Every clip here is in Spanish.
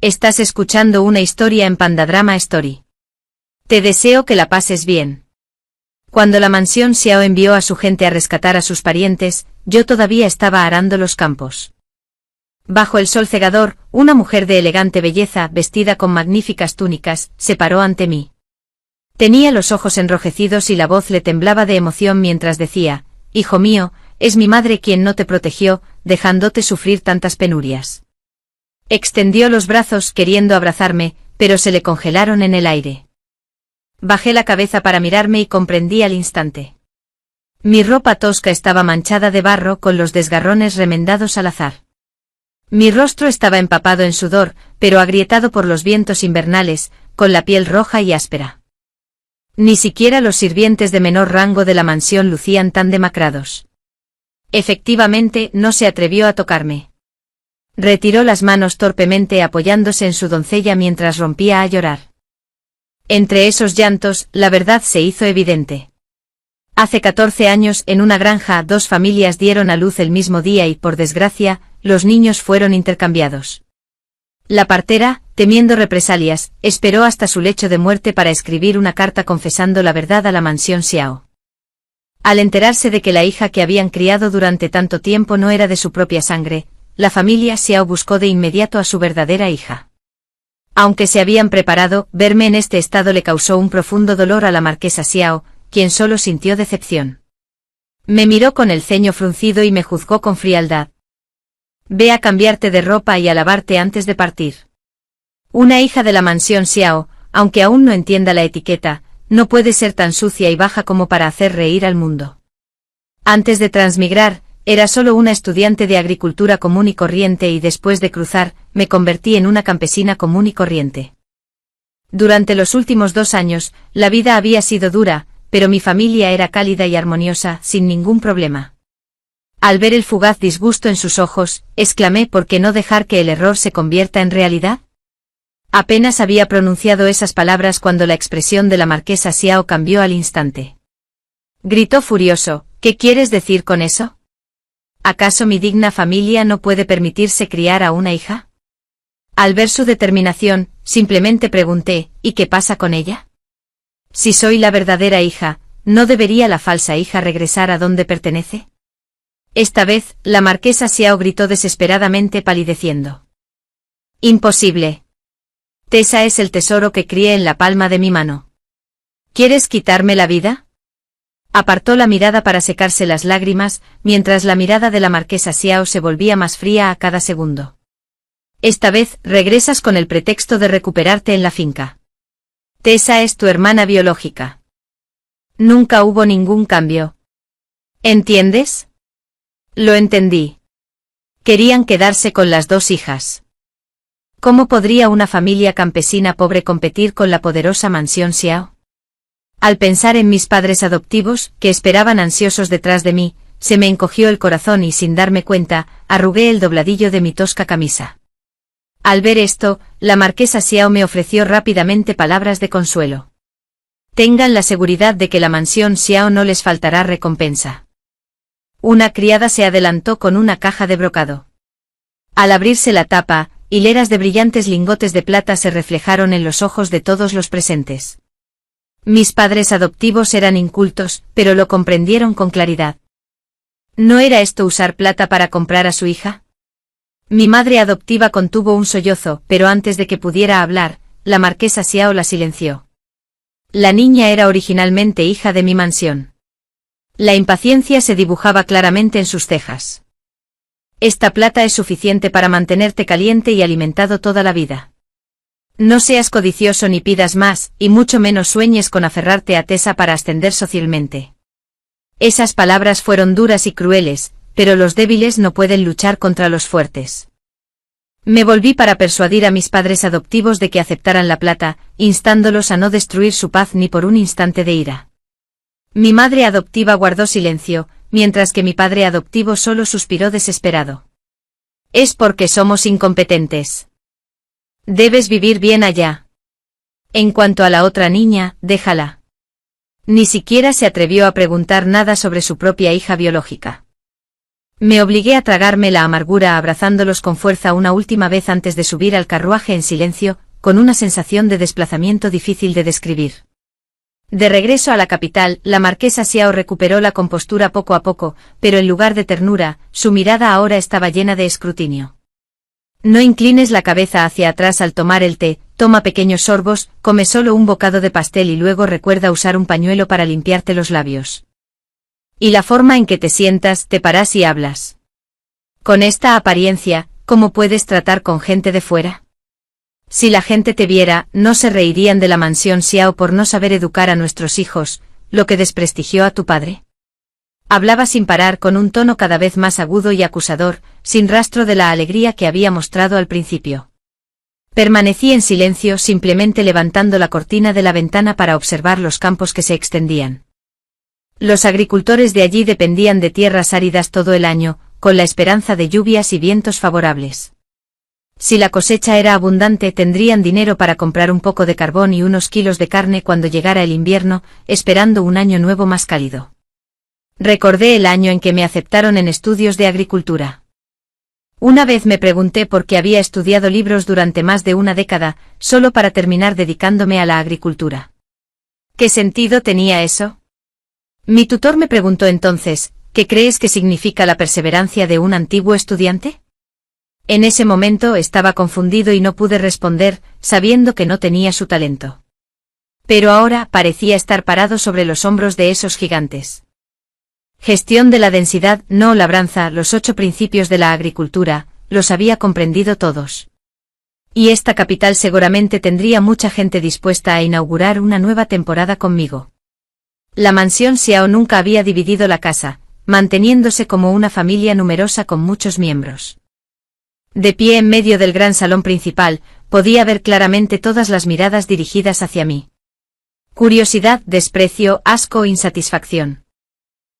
Estás escuchando una historia en Pandadrama Story. Te deseo que la pases bien. Cuando la mansión Xiao envió a su gente a rescatar a sus parientes, yo todavía estaba arando los campos. Bajo el sol cegador, una mujer de elegante belleza, vestida con magníficas túnicas, se paró ante mí. Tenía los ojos enrojecidos y la voz le temblaba de emoción mientras decía: «Hijo mío, es mi madre quien no te protegió, dejándote sufrir tantas penurias». Extendió los brazos queriendo abrazarme, pero se le congelaron en el aire. Bajé la cabeza para mirarme y comprendí al instante. Mi ropa tosca estaba manchada de barro con los desgarrones remendados al azar. Mi rostro estaba empapado en sudor, pero agrietado por los vientos invernales, con la piel roja y áspera. Ni siquiera los sirvientes de menor rango de la mansión lucían tan demacrados. Efectivamente, no se atrevió a tocarme. Retiró las manos torpemente apoyándose en su doncella mientras rompía a llorar. Entre esos llantos, la verdad se hizo evidente. Hace 14 años, en una granja, 2 familias dieron a luz el mismo día y, por desgracia, los niños fueron intercambiados. La partera, temiendo represalias, esperó hasta su lecho de muerte para escribir una carta confesando la verdad a la mansión Xiao. Al enterarse de que la hija que habían criado durante tanto tiempo no era de su propia sangre, la familia Xiao buscó de inmediato a su verdadera hija. Aunque se habían preparado, verme en este estado le causó un profundo dolor a la marquesa Xiao, quien solo sintió decepción. Me miró con el ceño fruncido y me juzgó con frialdad. «Ve a cambiarte de ropa y a lavarte antes de partir». Una hija de la mansión Xiao, aunque aún no entienda la etiqueta, no puede ser tan sucia y baja como para hacer reír al mundo. Antes de transmigrar, era solo una estudiante de agricultura común y corriente y después de cruzar, me convertí en una campesina común y corriente. Durante los últimos 2 años, la vida había sido dura, pero mi familia era cálida y armoniosa, sin ningún problema. Al ver el fugaz disgusto en sus ojos, exclamé: ¿por qué no dejar que el error se convierta en realidad? Apenas había pronunciado esas palabras cuando la expresión de la marquesa Xiao cambió al instante. Gritó furioso: ¿qué quieres decir con eso? ¿Acaso mi digna familia no puede permitirse criar a una hija? Al ver su determinación, simplemente pregunté: ¿y qué pasa con ella? Si soy la verdadera hija, ¿no debería la falsa hija regresar a donde pertenece? Esta vez, la marquesa Xiao gritó desesperadamente palideciendo. «Imposible. Tessa es el tesoro que crié en la palma de mi mano. ¿Quieres quitarme la vida?». Apartó la mirada para secarse las lágrimas, mientras la mirada de la marquesa Xiao se volvía más fría a cada segundo. «Esta vez, regresas con el pretexto de recuperarte en la finca. Tessa es tu hermana biológica. Nunca hubo ningún cambio. ¿Entiendes?». Lo entendí. Querían quedarse con las 2 hijas. ¿Cómo podría una familia campesina pobre competir con la poderosa mansión Xiao? Al pensar en mis padres adoptivos, que esperaban ansiosos detrás de mí, se me encogió el corazón y sin darme cuenta, arrugué el dobladillo de mi tosca camisa. Al ver esto, la marquesa Xiao me ofreció rápidamente palabras de consuelo. «Tengan la seguridad de que la mansión Xiao no les faltará recompensa». Una criada se adelantó con una caja de brocado. Al abrirse la tapa, hileras de brillantes lingotes de plata se reflejaron en los ojos de todos los presentes. Mis padres adoptivos eran incultos, pero lo comprendieron con claridad. ¿No era esto usar plata para comprar a su hija? Mi madre adoptiva contuvo un sollozo, pero antes de que pudiera hablar, la marquesa Xiao la silenció. La niña era originalmente hija de mi mansión. La impaciencia se dibujaba claramente en sus cejas. «Esta plata es suficiente para mantenerte caliente y alimentado toda la vida. No seas codicioso ni pidas más, y mucho menos sueñes con aferrarte a Tessa para ascender socialmente». Esas palabras fueron duras y crueles, pero los débiles no pueden luchar contra los fuertes. Me volví para persuadir a mis padres adoptivos de que aceptaran la plata, instándolos a no destruir su paz ni por un instante de ira. Mi madre adoptiva guardó silencio, mientras que mi padre adoptivo solo suspiró desesperado. «Es porque somos incompetentes. Debes vivir bien allá. En cuanto a la otra niña, déjala». Ni siquiera se atrevió a preguntar nada sobre su propia hija biológica. Me obligué a tragarme la amargura abrazándolos con fuerza una última vez antes de subir al carruaje en silencio, con una sensación de desplazamiento difícil de describir. De regreso a la capital, la marquesa Xiao recuperó la compostura poco a poco, pero en lugar de ternura, su mirada ahora estaba llena de escrutinio. No inclines la cabeza hacia atrás al tomar el té, toma pequeños sorbos, come solo un bocado de pastel y luego recuerda usar un pañuelo para limpiarte los labios. Y la forma en que te sientas, te paras y hablas. Con esta apariencia, ¿cómo puedes tratar con gente de fuera? Si la gente te viera, no se reirían de la mansión Xiao por no saber educar a nuestros hijos, lo que desprestigió a tu padre. Hablaba sin parar con un tono cada vez más agudo y acusador, sin rastro de la alegría que había mostrado al principio. Permanecí en silencio, simplemente levantando la cortina de la ventana para observar los campos que se extendían. Los agricultores de allí dependían de tierras áridas todo el año, con la esperanza de lluvias y vientos favorables. Si la cosecha era abundante, tendrían dinero para comprar un poco de carbón y unos kilos de carne cuando llegara el invierno, esperando un año nuevo más cálido. Recordé el año en que me aceptaron en estudios de agricultura. Una vez me pregunté por qué había estudiado libros durante más de una década, solo para terminar dedicándome a la agricultura. ¿Qué sentido tenía eso? Mi tutor me preguntó entonces, ¿qué crees que significa la perseverancia de un antiguo estudiante? En ese momento estaba confundido y no pude responder, sabiendo que no tenía su talento. Pero ahora parecía estar parado sobre los hombros de esos gigantes. Gestión de la densidad, no labranza, los 8 principios de la agricultura, los había comprendido todos. Y esta capital seguramente tendría mucha gente dispuesta a inaugurar una nueva temporada conmigo. La mansión Xiao nunca había dividido la casa, manteniéndose como una familia numerosa con muchos miembros. De pie en medio del gran salón principal, podía ver claramente todas las miradas dirigidas hacia mí. Curiosidad, desprecio, asco, insatisfacción.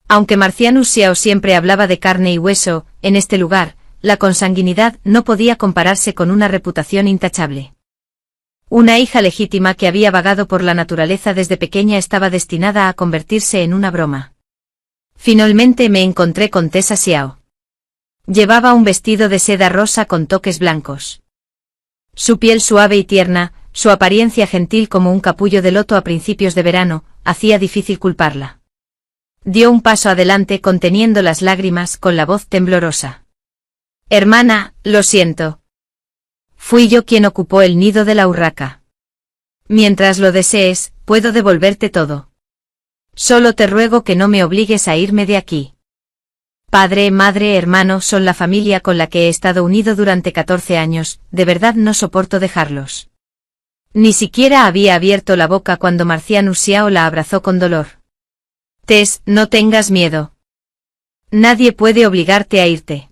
Aunque Marcianus Xiao siempre hablaba de carne y hueso, en este lugar, la consanguinidad no podía compararse con una reputación intachable. Una hija legítima que había vagado por la naturaleza desde pequeña estaba destinada a convertirse en una broma. Finalmente me encontré con Tessa Xiao. Llevaba un vestido de seda rosa con toques blancos. Su piel suave y tierna, su apariencia gentil como un capullo de loto a principios de verano, hacía difícil culparla. Dio un paso adelante conteniendo las lágrimas con la voz temblorosa. Hermana, lo siento. Fui yo quien ocupó el nido de la urraca. Mientras lo desees, puedo devolverte todo. Solo te ruego que no me obligues a irme de aquí. Padre, madre, hermano son la familia con la que he estado unido durante 14 años, de verdad no soporto dejarlos. Ni siquiera había abierto la boca cuando Marcianus Xiao la abrazó con dolor. Tess, no tengas miedo. Nadie puede obligarte a irte.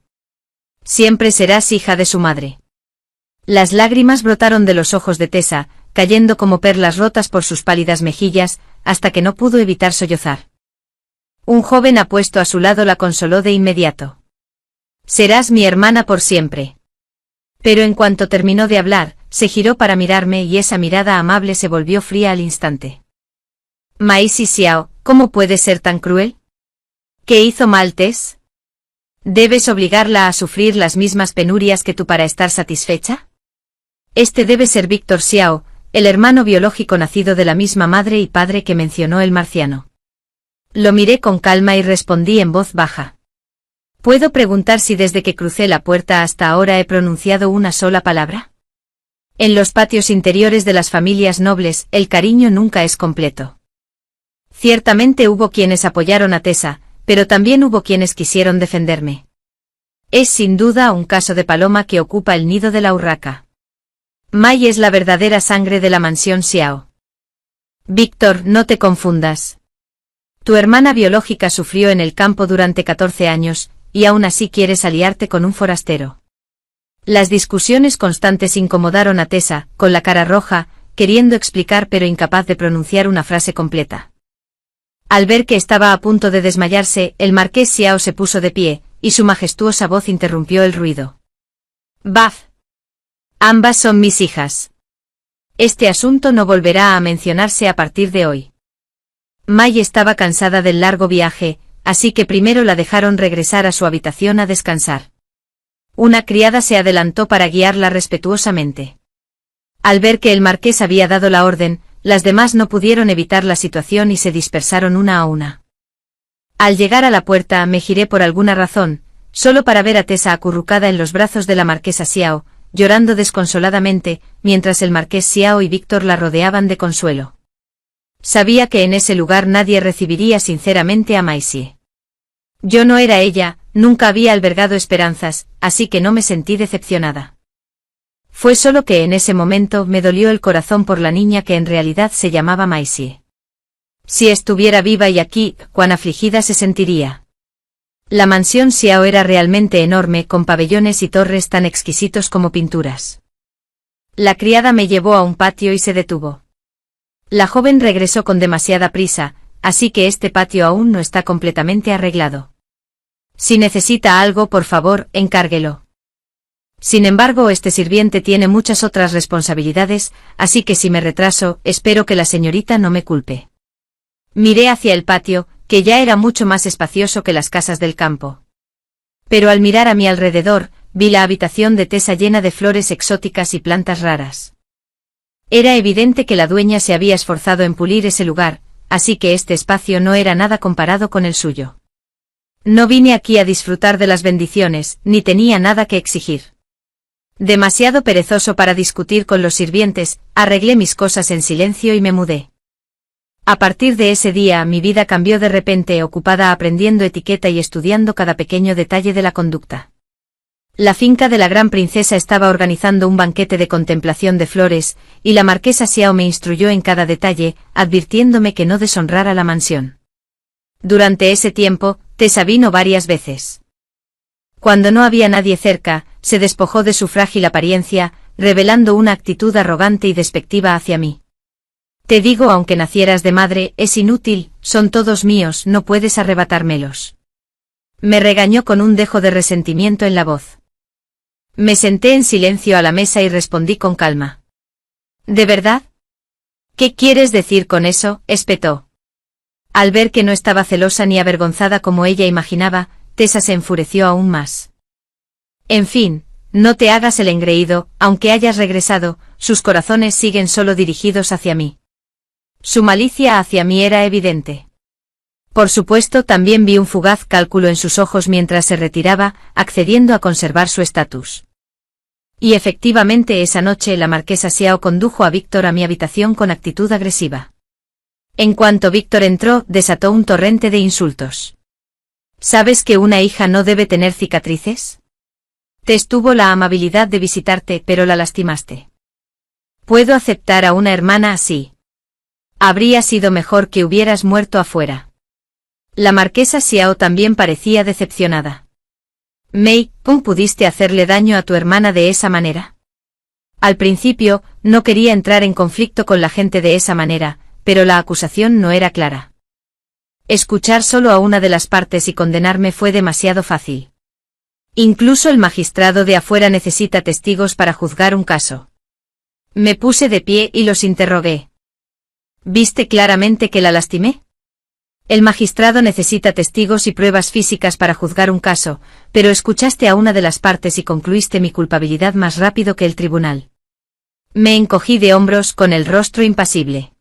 Siempre serás hija de su madre. Las lágrimas brotaron de los ojos de Tessa, cayendo como perlas rotas por sus pálidas mejillas, hasta que no pudo evitar sollozar. Un joven apuesto a su lado la consoló de inmediato. Serás mi hermana por siempre. Pero en cuanto terminó de hablar, se giró para mirarme y esa mirada amable se volvió fría al instante. Maisy Xiao, ¿cómo puedes ser tan cruel? ¿Qué hizo mal Tess? ¿Debes obligarla a sufrir las mismas penurias que tú para estar satisfecha? Este debe ser Víctor Xiao, el hermano biológico nacido de la misma madre y padre que mencionó el marciano. Lo miré con calma y respondí en voz baja. ¿Puedo preguntar si desde que crucé la puerta hasta ahora he pronunciado una sola palabra? En los patios interiores de las familias nobles, el cariño nunca es completo. Ciertamente hubo quienes apoyaron a Tessa, pero también hubo quienes quisieron defenderme. Es sin duda un caso de paloma que ocupa el nido de la urraca. Mai es la verdadera sangre de la mansión Xiao. Víctor, no te confundas. Tu hermana biológica sufrió en el campo durante 14 años, y aún así quieres aliarte con un forastero. Las discusiones constantes incomodaron a Tessa, con la cara roja, queriendo explicar pero incapaz de pronunciar una frase completa. Al ver que estaba a punto de desmayarse, el marqués Xiao se puso de pie, y su majestuosa voz interrumpió el ruido. Baf. Ambas son mis hijas. Este asunto no volverá a mencionarse a partir de hoy. Mai estaba cansada del largo viaje, así que primero la dejaron regresar a su habitación a descansar. Una criada se adelantó para guiarla respetuosamente. Al ver que el marqués había dado la orden, las demás no pudieron evitar la situación y se dispersaron una a una. Al llegar a la puerta me giré por alguna razón, solo para ver a Tessa acurrucada en los brazos de la marquesa Xiao, llorando desconsoladamente, mientras el marqués Xiao y Víctor la rodeaban de consuelo. Sabía que en ese lugar nadie recibiría sinceramente a Maisie. Yo no era ella, nunca había albergado esperanzas, así que no me sentí decepcionada. Fue solo que en ese momento me dolió el corazón por la niña que en realidad se llamaba Maisie. Si estuviera viva y aquí, cuán afligida se sentiría. La mansión Xiao era realmente enorme, con pabellones y torres tan exquisitos como pinturas. La criada me llevó a un patio y se detuvo. La joven regresó con demasiada prisa, así que este patio aún no está completamente arreglado. Si necesita algo, por favor, encárguelo. Sin embargo, este sirviente tiene muchas otras responsabilidades, así que si me retraso, espero que la señorita no me culpe. Miré hacia el patio, que ya era mucho más espacioso que las casas del campo. Pero al mirar a mi alrededor, vi la habitación de Tessa llena de flores exóticas y plantas raras. Era evidente que la dueña se había esforzado en pulir ese lugar, así que este espacio no era nada comparado con el suyo. No vine aquí a disfrutar de las bendiciones, ni tenía nada que exigir. Demasiado perezoso para discutir con los sirvientes, arreglé mis cosas en silencio y me mudé. A partir de ese día mi vida cambió de repente, ocupada aprendiendo etiqueta y estudiando cada pequeño detalle de la conducta. La finca de la gran princesa estaba organizando un banquete de contemplación de flores, y la marquesa Xiao me instruyó en cada detalle, advirtiéndome que no deshonrara la mansión. Durante ese tiempo, Tessa vino varias veces. Cuando no había nadie cerca, se despojó de su frágil apariencia, revelando una actitud arrogante y despectiva hacia mí. Te digo, aunque nacieras de madre, es inútil, son todos míos, no puedes arrebatármelos. Me regañó con un dejo de resentimiento en la voz. Me senté en silencio a la mesa y respondí con calma. ¿De verdad? ¿Qué quieres decir con eso?, espetó. Al ver que no estaba celosa ni avergonzada como ella imaginaba, Tessa se enfureció aún más. En fin, no te hagas el engreído, aunque hayas regresado, sus corazones siguen solo dirigidos hacia mí. Su malicia hacia mí era evidente. Por supuesto, también vi un fugaz cálculo en sus ojos mientras se retiraba, accediendo a conservar su estatus. Y efectivamente esa noche la marquesa Xiao condujo a Víctor a mi habitación con actitud agresiva. En cuanto Víctor entró, desató un torrente de insultos. ¿Sabes que una hija no debe tener cicatrices? Tess tuvo la amabilidad de visitarte, pero la lastimaste. Puedo aceptar a una hermana así. Habría sido mejor que hubieras muerto afuera. La marquesa Xiao también parecía decepcionada. Mei, ¿cómo pudiste hacerle daño a tu hermana de esa manera? Al principio, no quería entrar en conflicto con la gente de esa manera, pero la acusación no era clara. Escuchar solo a una de las partes y condenarme fue demasiado fácil. Incluso el magistrado de afuera necesita testigos para juzgar un caso. Me puse de pie y los interrogué. ¿Viste claramente que la lastimé? El magistrado necesita testigos y pruebas físicas para juzgar un caso, pero escuchaste a una de las partes y concluiste mi culpabilidad más rápido que el tribunal. Me encogí de hombros con el rostro impasible.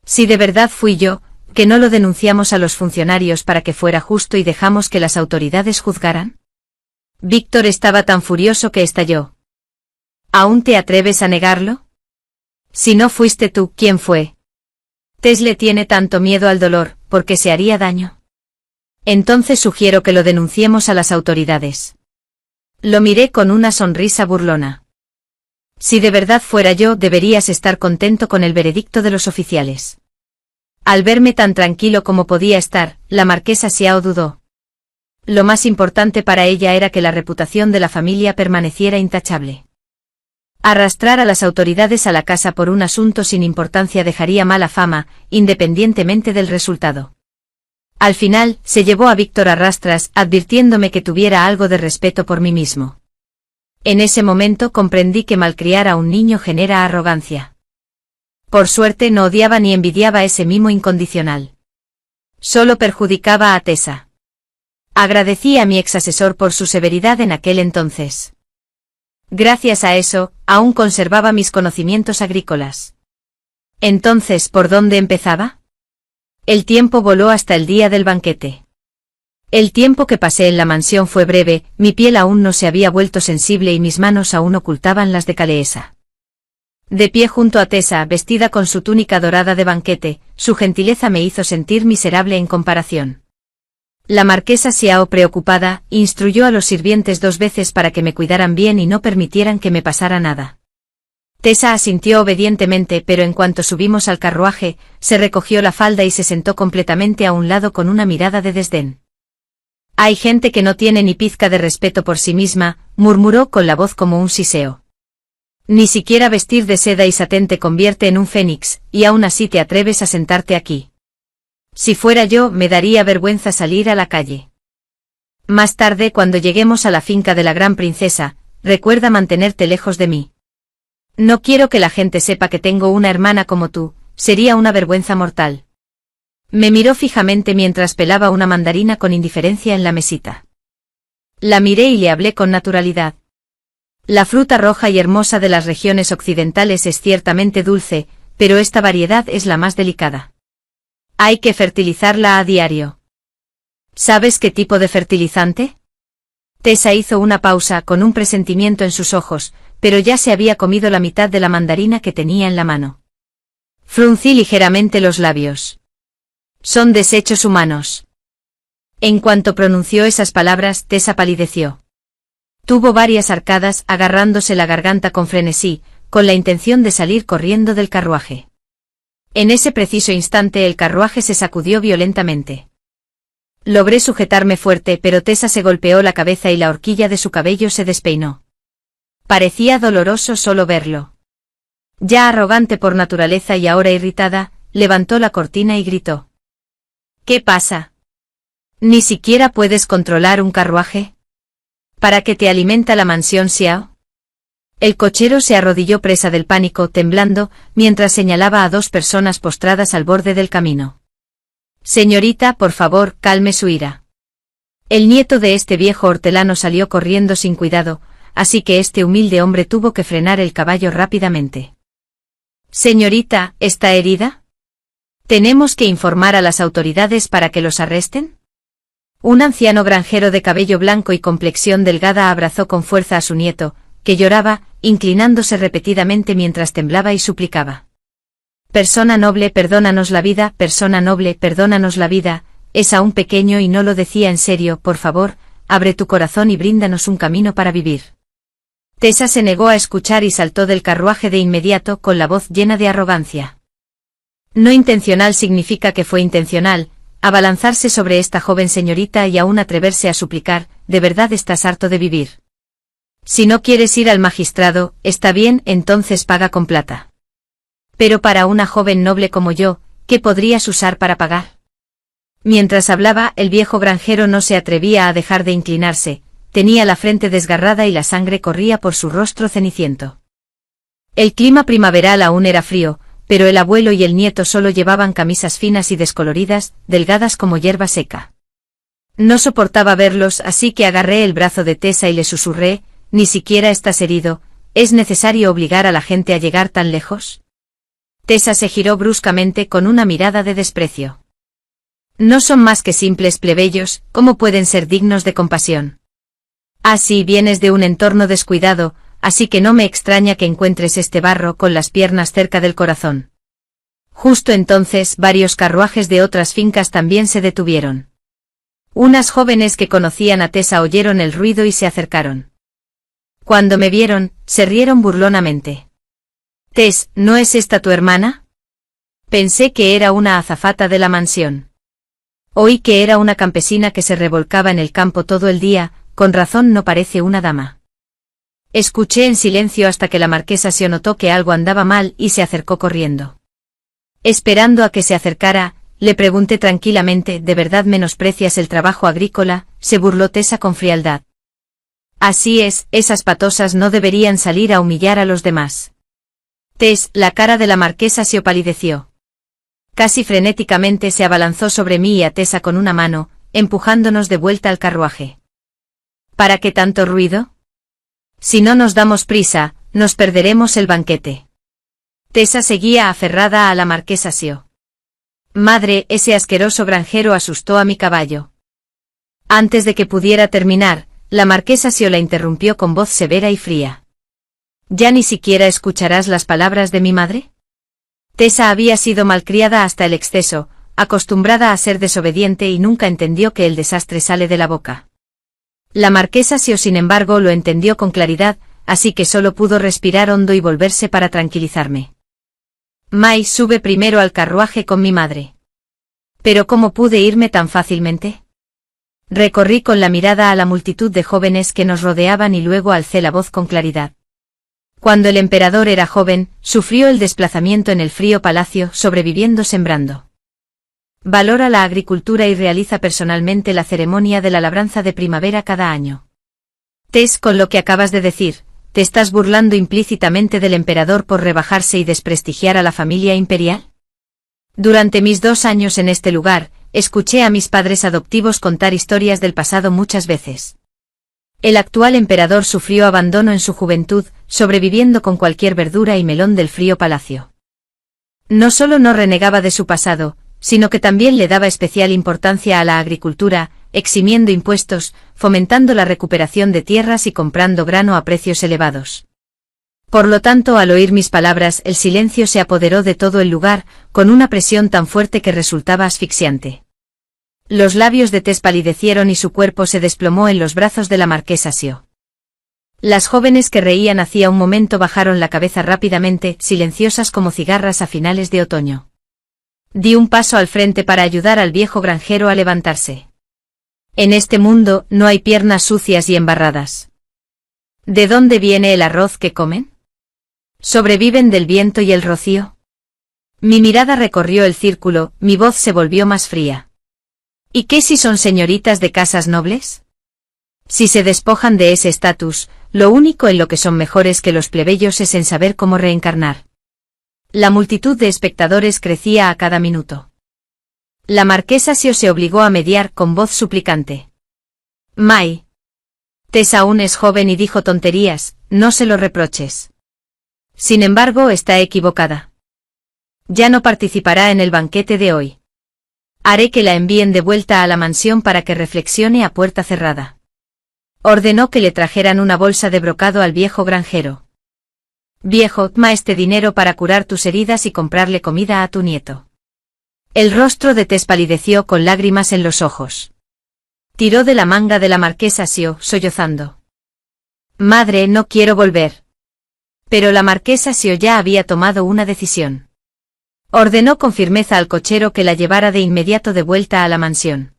Si de verdad fui yo, ¿que no lo denunciamos a los funcionarios para que fuera justo y dejamos que las autoridades juzgaran? Víctor estaba tan furioso que estalló. ¿Aún te atreves a negarlo? Si no fuiste tú, ¿quién fue? Tess le tiene tanto miedo al dolor, ¿porque se haría daño? Entonces sugiero que lo denunciemos a las autoridades. Lo miré con una sonrisa burlona. Si de verdad fuera yo, deberías estar contento con el veredicto de los oficiales. Al verme tan tranquilo como podía estar, la marquesa Xiao dudó. Lo más importante para ella era que la reputación de la familia permaneciera intachable. Arrastrar a las autoridades a la casa por un asunto sin importancia dejaría mala fama, independientemente del resultado. Al final, se llevó a Víctor a rastras, advirtiéndome que tuviera algo de respeto por mí mismo. En ese momento comprendí que malcriar a un niño genera arrogancia. Por suerte no odiaba ni envidiaba ese mimo incondicional. Solo perjudicaba a Tessa. Agradecí a mi ex asesor por su severidad en aquel entonces. Gracias a eso, aún conservaba mis conocimientos agrícolas. Entonces, ¿por dónde empezaba? El tiempo voló hasta el día del banquete. El tiempo que pasé en la mansión fue breve, mi piel aún no se había vuelto sensible y mis manos aún ocultaban las de Caleesa. De pie junto a Tessa, vestida con su túnica dorada de banquete, su gentileza me hizo sentir miserable en comparación. La marquesa Xiao, preocupada, instruyó a los sirvientes 2 veces para que me cuidaran bien y no permitieran que me pasara nada. Tessa asintió obedientemente, pero en cuanto subimos al carruaje, se recogió la falda y se sentó completamente a un lado con una mirada de desdén. Hay gente que no tiene ni pizca de respeto por sí misma, murmuró con la voz como un siseo. Ni siquiera vestir de seda y satén te convierte en un fénix, y aún así te atreves a sentarte aquí. Si fuera yo, me daría vergüenza salir a la calle. Más tarde, cuando lleguemos a la finca de la gran princesa, recuerda mantenerte lejos de mí. No quiero que la gente sepa que tengo una hermana como tú, sería una vergüenza mortal. Me miró fijamente mientras pelaba una mandarina con indiferencia en la mesita. La miré y le hablé con naturalidad. La fruta roja y hermosa de las regiones occidentales es ciertamente dulce, pero esta variedad es la más delicada. Hay que fertilizarla a diario. ¿Sabes qué tipo de fertilizante? Tessa hizo una pausa con un presentimiento en sus ojos, pero ya se había comido la mitad de la mandarina que tenía en la mano. Fruncí ligeramente los labios. Son desechos humanos. En cuanto pronunció esas palabras, Tessa palideció. Tuvo varias arcadas, agarrándose la garganta con frenesí, con la intención de salir corriendo del carruaje. En ese preciso instante el carruaje se sacudió violentamente. Logré sujetarme fuerte, pero Tessa se golpeó la cabeza y la horquilla de su cabello se despeinó. Parecía doloroso solo verlo. Ya arrogante por naturaleza y ahora irritada, levantó la cortina y gritó. ¿Qué pasa? ¿Ni siquiera puedes controlar un carruaje? ¿Para qué te alimenta la mansión Xiao? El cochero se arrodilló presa del pánico, temblando, mientras señalaba a 2 personas postradas al borde del camino. Señorita, por favor, calme su ira. El nieto de este viejo hortelano salió corriendo sin cuidado, así que este humilde hombre tuvo que frenar el caballo rápidamente. Señorita, ¿está herida? ¿Tenemos que informar a las autoridades para que los arresten? Un anciano granjero de cabello blanco y complexión delgada abrazó con fuerza a su nieto, que lloraba, inclinándose repetidamente mientras temblaba y suplicaba. Persona noble, perdónanos la vida, persona noble, perdónanos la vida, es aún pequeño y no lo decía en serio, por favor, abre tu corazón y bríndanos un camino para vivir. Tessa se negó a escuchar y saltó del carruaje de inmediato con la voz llena de arrogancia. No intencional significa que fue intencional, abalanzarse sobre esta joven señorita y aún atreverse a suplicar, ¿de verdad estás harto de vivir? Si no quieres ir al magistrado, está bien, entonces paga con plata. Pero para una joven noble como yo, ¿qué podrías usar para pagar? Mientras hablaba, el viejo granjero no se atrevía a dejar de inclinarse, tenía la frente desgarrada y la sangre corría por su rostro ceniciento. El clima primaveral aún era frío, pero el abuelo y el nieto solo llevaban camisas finas y descoloridas, delgadas como hierba seca. No soportaba verlos, así que agarré el brazo de Tessa y le susurré, ¿ni siquiera estás herido? ¿Es necesario obligar a la gente a llegar tan lejos? Tessa se giró bruscamente con una mirada de desprecio. No son más que simples plebeyos, ¿cómo pueden ser dignos de compasión? Ah, sí, vienes de un entorno descuidado, así que no me extraña que encuentres este barro con las piernas cerca del corazón. Justo entonces, varios carruajes de otras fincas también se detuvieron. Unas jóvenes que conocían a Tessa oyeron el ruido y se acercaron. Cuando me vieron, se rieron burlonamente. Tess, ¿no es esta tu hermana? Pensé que era una azafata de la mansión. Oí que era una campesina que se revolcaba en el campo todo el día, con razón no parece una dama. Escuché en silencio hasta que la marquesa se notó que algo andaba mal y se acercó corriendo. Esperando a que se acercara, le pregunté tranquilamente, ¿de verdad menosprecias el trabajo agrícola? Se burló Tessa con frialdad. Así es, esas patosas no deberían salir a humillar a los demás. Tess, la cara de la marquesa se opalideció. Casi frenéticamente se abalanzó sobre mí y a Tessa con una mano, empujándonos de vuelta al carruaje. ¿Para qué tanto ruido? Si no nos damos prisa, nos perderemos el banquete. Tessa seguía aferrada a la marquesa Sio. Madre, ese asqueroso granjero asustó a mi caballo. Antes de que pudiera terminar, la marquesa Sio la interrumpió con voz severa y fría. ¿Ya ni siquiera escucharás las palabras de mi madre? Tessa había sido malcriada hasta el exceso, acostumbrada a ser desobediente y nunca entendió que el desastre sale de la boca. La marquesa Sio sin embargo lo entendió con claridad, así que solo pudo respirar hondo y volverse para tranquilizarme. Mai, sube primero al carruaje con mi madre. ¿Pero cómo pude irme tan fácilmente? Recorrí con la mirada a la multitud de jóvenes que nos rodeaban y luego alcé la voz con claridad. Cuando el emperador era joven, sufrió el desplazamiento en el frío palacio, sobreviviendo sembrando. Valora la agricultura y realiza personalmente la ceremonia de la labranza de primavera cada año. Tess, con lo que acabas de decir, ¿te estás burlando implícitamente del emperador por rebajarse y desprestigiar a la familia imperial? Durante mis 2 años en este lugar, escuché a mis padres adoptivos contar historias del pasado muchas veces. El actual emperador sufrió abandono en su juventud, sobreviviendo con cualquier verdura y melón del frío palacio. No solo no renegaba de su pasado, sino que también le daba especial importancia a la agricultura, eximiendo impuestos, fomentando la recuperación de tierras y comprando grano a precios elevados. Por lo tanto, al oír mis palabras, el silencio se apoderó de todo el lugar, con una presión tan fuerte que resultaba asfixiante. Los labios de Tess palidecieron y su cuerpo se desplomó en los brazos de la marquesa Sio. Las jóvenes que reían hacía un momento bajaron la cabeza rápidamente, silenciosas como cigarras a finales de otoño. Di un paso al frente para ayudar al viejo granjero a levantarse. En este mundo no hay piernas sucias y embarradas. ¿De dónde viene el arroz que comen? ¿Sobreviven del viento y el rocío? Mi mirada recorrió el círculo, mi voz se volvió más fría. ¿Y qué si son señoritas de casas nobles? Si se despojan de ese estatus, lo único en lo que son mejores que los plebeyos es en saber cómo reencarnar. La multitud de espectadores crecía a cada minuto. La marquesa Sio se obligó a mediar con voz suplicante. Mai. Tess aún es joven y dijo tonterías, no se lo reproches. Sin embargo, está equivocada. Ya no participará en el banquete de hoy. Haré que la envíen de vuelta a la mansión para que reflexione a puerta cerrada. Ordenó que le trajeran una bolsa de brocado al viejo granjero. Viejo, toma este dinero para curar tus heridas y comprarle comida a tu nieto. El rostro de Tess palideció con lágrimas en los ojos. Tiró de la manga de la marquesa Sio, sollozando. Madre, no quiero volver. Pero la marquesa Sio ya había tomado una decisión. Ordenó con firmeza al cochero que la llevara de inmediato de vuelta a la mansión.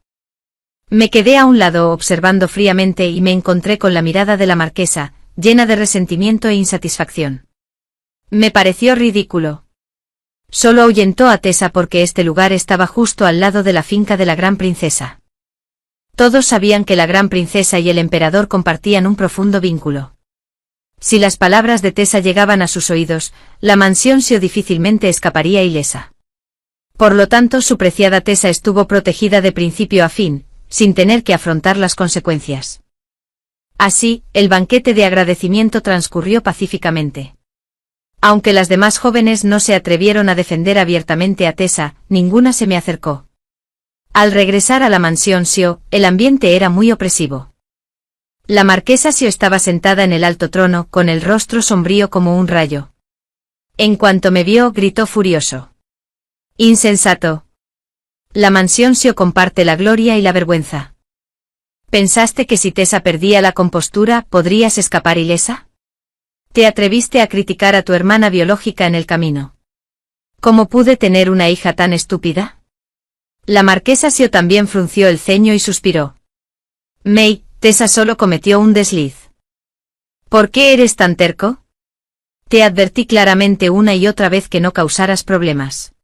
Me quedé a un lado observando fríamente y me encontré con la mirada de la marquesa, llena de resentimiento e insatisfacción. Me pareció ridículo. Solo ahuyentó a Tessa porque este lugar estaba justo al lado de la finca de la gran princesa. Todos sabían que la gran princesa y el emperador compartían un profundo vínculo. Si las palabras de Tessa llegaban a sus oídos, la mansión Sio difícilmente escaparía ilesa. Por lo tanto, su preciada Tessa estuvo protegida de principio a fin, sin tener que afrontar las consecuencias. Así, el banquete de agradecimiento transcurrió pacíficamente. Aunque las demás jóvenes no se atrevieron a defender abiertamente a Tessa, ninguna se me acercó. Al regresar a la mansión Sio, el ambiente era muy opresivo. La marquesa Sio estaba sentada en el alto trono, con el rostro sombrío como un rayo. En cuanto me vio, gritó furioso. Insensato. La mansión Sio comparte la gloria y la vergüenza. ¿Pensaste que si Tessa perdía la compostura, podrías escapar ilesa? Te atreviste a criticar a tu hermana biológica en el camino. ¿Cómo pude tener una hija tan estúpida? La marquesa Sio también frunció el ceño y suspiró. Mei, Tessa solo cometió un desliz. ¿Por qué eres tan terco? Te advertí claramente una y otra vez que no causaras problemas.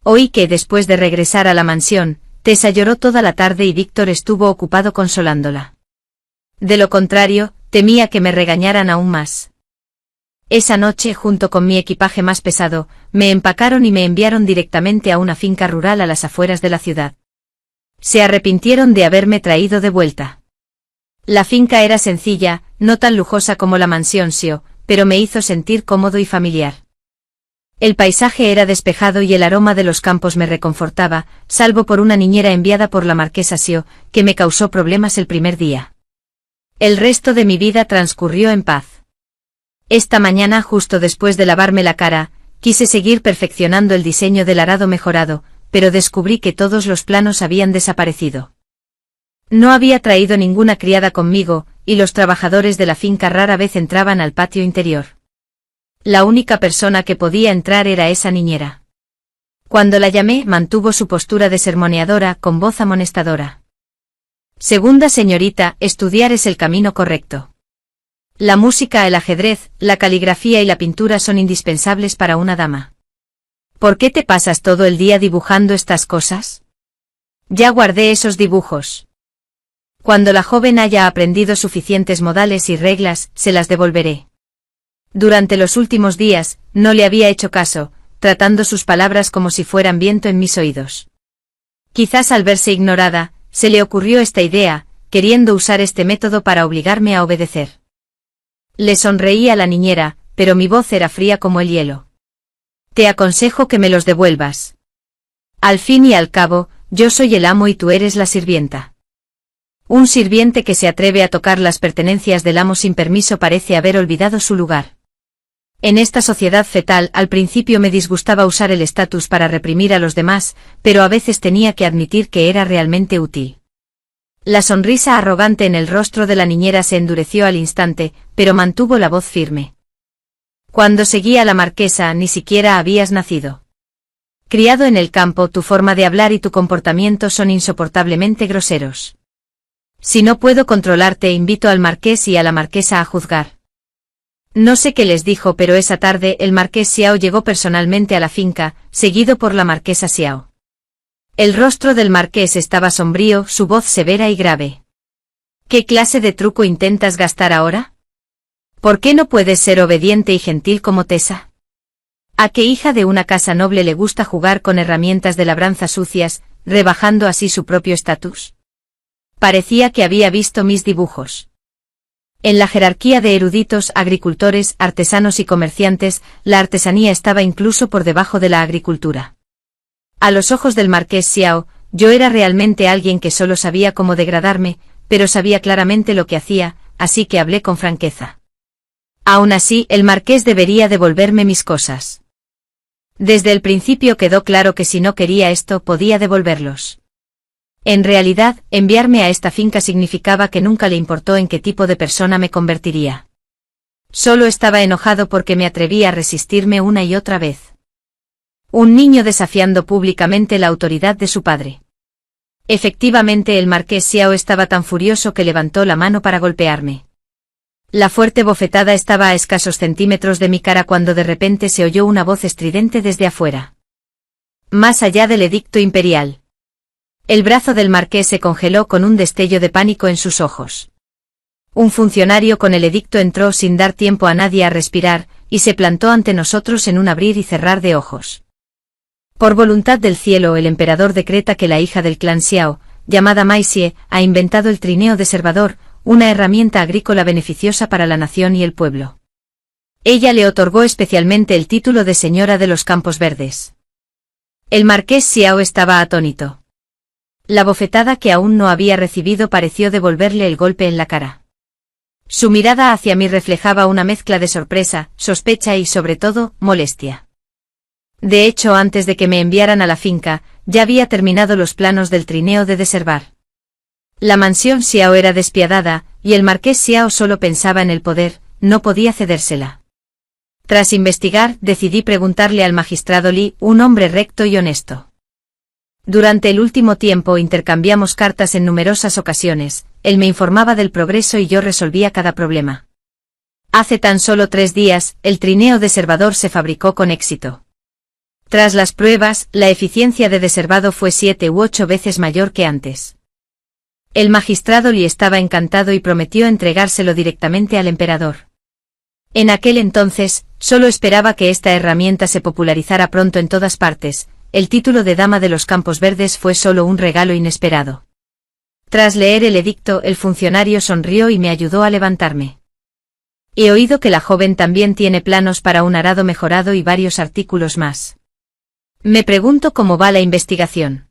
Oí que después de regresar a la mansión, Tessa lloró toda la tarde y Víctor estuvo ocupado consolándola. De lo contrario, temía que me regañaran aún más. Esa noche, junto con mi equipaje más pesado, me empacaron y me enviaron directamente a una finca rural a las afueras de la ciudad. Se arrepintieron de haberme traído de vuelta. La finca era sencilla, no tan lujosa como la mansión Sio, pero me hizo sentir cómodo y familiar. El paisaje era despejado y el aroma de los campos me reconfortaba, salvo por una niñera enviada por la marquesa Sio, que me causó problemas el primer día. El resto de mi vida transcurrió en paz. Esta mañana, justo después de lavarme la cara, quise seguir perfeccionando el diseño del arado mejorado, pero descubrí que todos los planos habían desaparecido. No había traído ninguna criada conmigo, y los trabajadores de la finca rara vez entraban al patio interior. La única persona que podía entrar era esa niñera. Cuando la llamé, mantuvo su postura de sermoneadora con voz amonestadora. Segunda señorita, estudiar es el camino correcto. La música, el ajedrez, la caligrafía y la pintura son indispensables para una dama. ¿Por qué te pasas todo el día dibujando estas cosas? Ya guardé esos dibujos. Cuando la joven haya aprendido suficientes modales y reglas, se las devolveré. Durante los últimos días, no le había hecho caso, tratando sus palabras como si fueran viento en mis oídos. Quizás al verse ignorada, se le ocurrió esta idea, queriendo usar este método para obligarme a obedecer. Le sonreí a la niñera, pero mi voz era fría como el hielo. Te aconsejo que me los devuelvas. Al fin y al cabo, yo soy el amo y tú eres la sirvienta. Un sirviente que se atreve a tocar las pertenencias del amo sin permiso parece haber olvidado su lugar. En esta sociedad fetal, al principio me disgustaba usar el estatus para reprimir a los demás, pero a veces tenía que admitir que era realmente útil. La sonrisa arrogante en el rostro de la niñera se endureció al instante, pero mantuvo la voz firme. Cuando seguí a la marquesa, ni siquiera habías nacido. Criado en el campo, tu forma de hablar y tu comportamiento son insoportablemente groseros. Si no puedo controlarte, invito al marqués y a la marquesa a juzgar. No sé qué les dijo, pero esa tarde el marqués Xiao llegó personalmente a la finca, seguido por la marquesa Xiao. El rostro del marqués estaba sombrío, su voz severa y grave. ¿Qué clase de truco intentas gastar ahora? ¿Por qué no puedes ser obediente y gentil como Tessa? ¿A qué hija de una casa noble le gusta jugar con herramientas de labranza sucias, rebajando así su propio estatus? Parecía que había visto mis dibujos. En la jerarquía de eruditos, agricultores, artesanos y comerciantes, la artesanía estaba incluso por debajo de la agricultura. A los ojos del marqués Xiao, yo era realmente alguien que solo sabía cómo degradarme, pero sabía claramente lo que hacía, así que hablé con franqueza. Aún así, el marqués debería devolverme mis cosas. Desde el principio quedó claro que si no quería esto, podía devolverlos. En realidad, enviarme a esta finca significaba que nunca le importó en qué tipo de persona me convertiría. Solo estaba enojado porque me atreví a resistirme una y otra vez. Un niño desafiando públicamente la autoridad de su padre. Efectivamente, el marqués Xiao estaba tan furioso que levantó la mano para golpearme. La fuerte bofetada estaba a escasos centímetros de mi cara cuando de repente se oyó una voz estridente desde afuera. Más allá del edicto imperial. El brazo del marqués se congeló con un destello de pánico en sus ojos. Un funcionario con el edicto entró sin dar tiempo a nadie a respirar, y se plantó ante nosotros en un abrir y cerrar de ojos. Por voluntad del cielo, el emperador decreta que la hija del clan Xiao, llamada Mai Xie, ha inventado el trineo deservador, una herramienta agrícola beneficiosa para la nación y el pueblo. Ella le otorgó especialmente el título de Señora de los Campos Verdes. El marqués Xiao estaba atónito. La bofetada que aún no había recibido pareció devolverle el golpe en la cara. Su mirada hacia mí reflejaba una mezcla de sorpresa, sospecha y, sobre todo, molestia. De hecho, antes de que me enviaran a la finca, ya había terminado los planos del trineo de deservar. La mansión Xiao era despiadada, y el marqués Xiao solo pensaba en el poder, no podía cedérsela. Tras investigar, decidí preguntarle al magistrado Li, un hombre recto y honesto. Durante el último tiempo intercambiamos cartas en numerosas ocasiones, él me informaba del progreso y yo resolvía cada problema. Hace tan solo 3 días, el trineo deservador se fabricó con éxito. Tras las pruebas, la eficiencia de deservado fue 7 u 8 veces mayor que antes. El magistrado Li estaba encantado y prometió entregárselo directamente al emperador. En aquel entonces, solo esperaba que esta herramienta se popularizara pronto en todas partes. el título de Dama de los Campos Verdes fue solo un regalo inesperado. Tras leer el edicto, el funcionario sonrió y me ayudó a levantarme. He oído que la joven también tiene planos para un arado mejorado y varios artículos más. Me pregunto cómo va la investigación.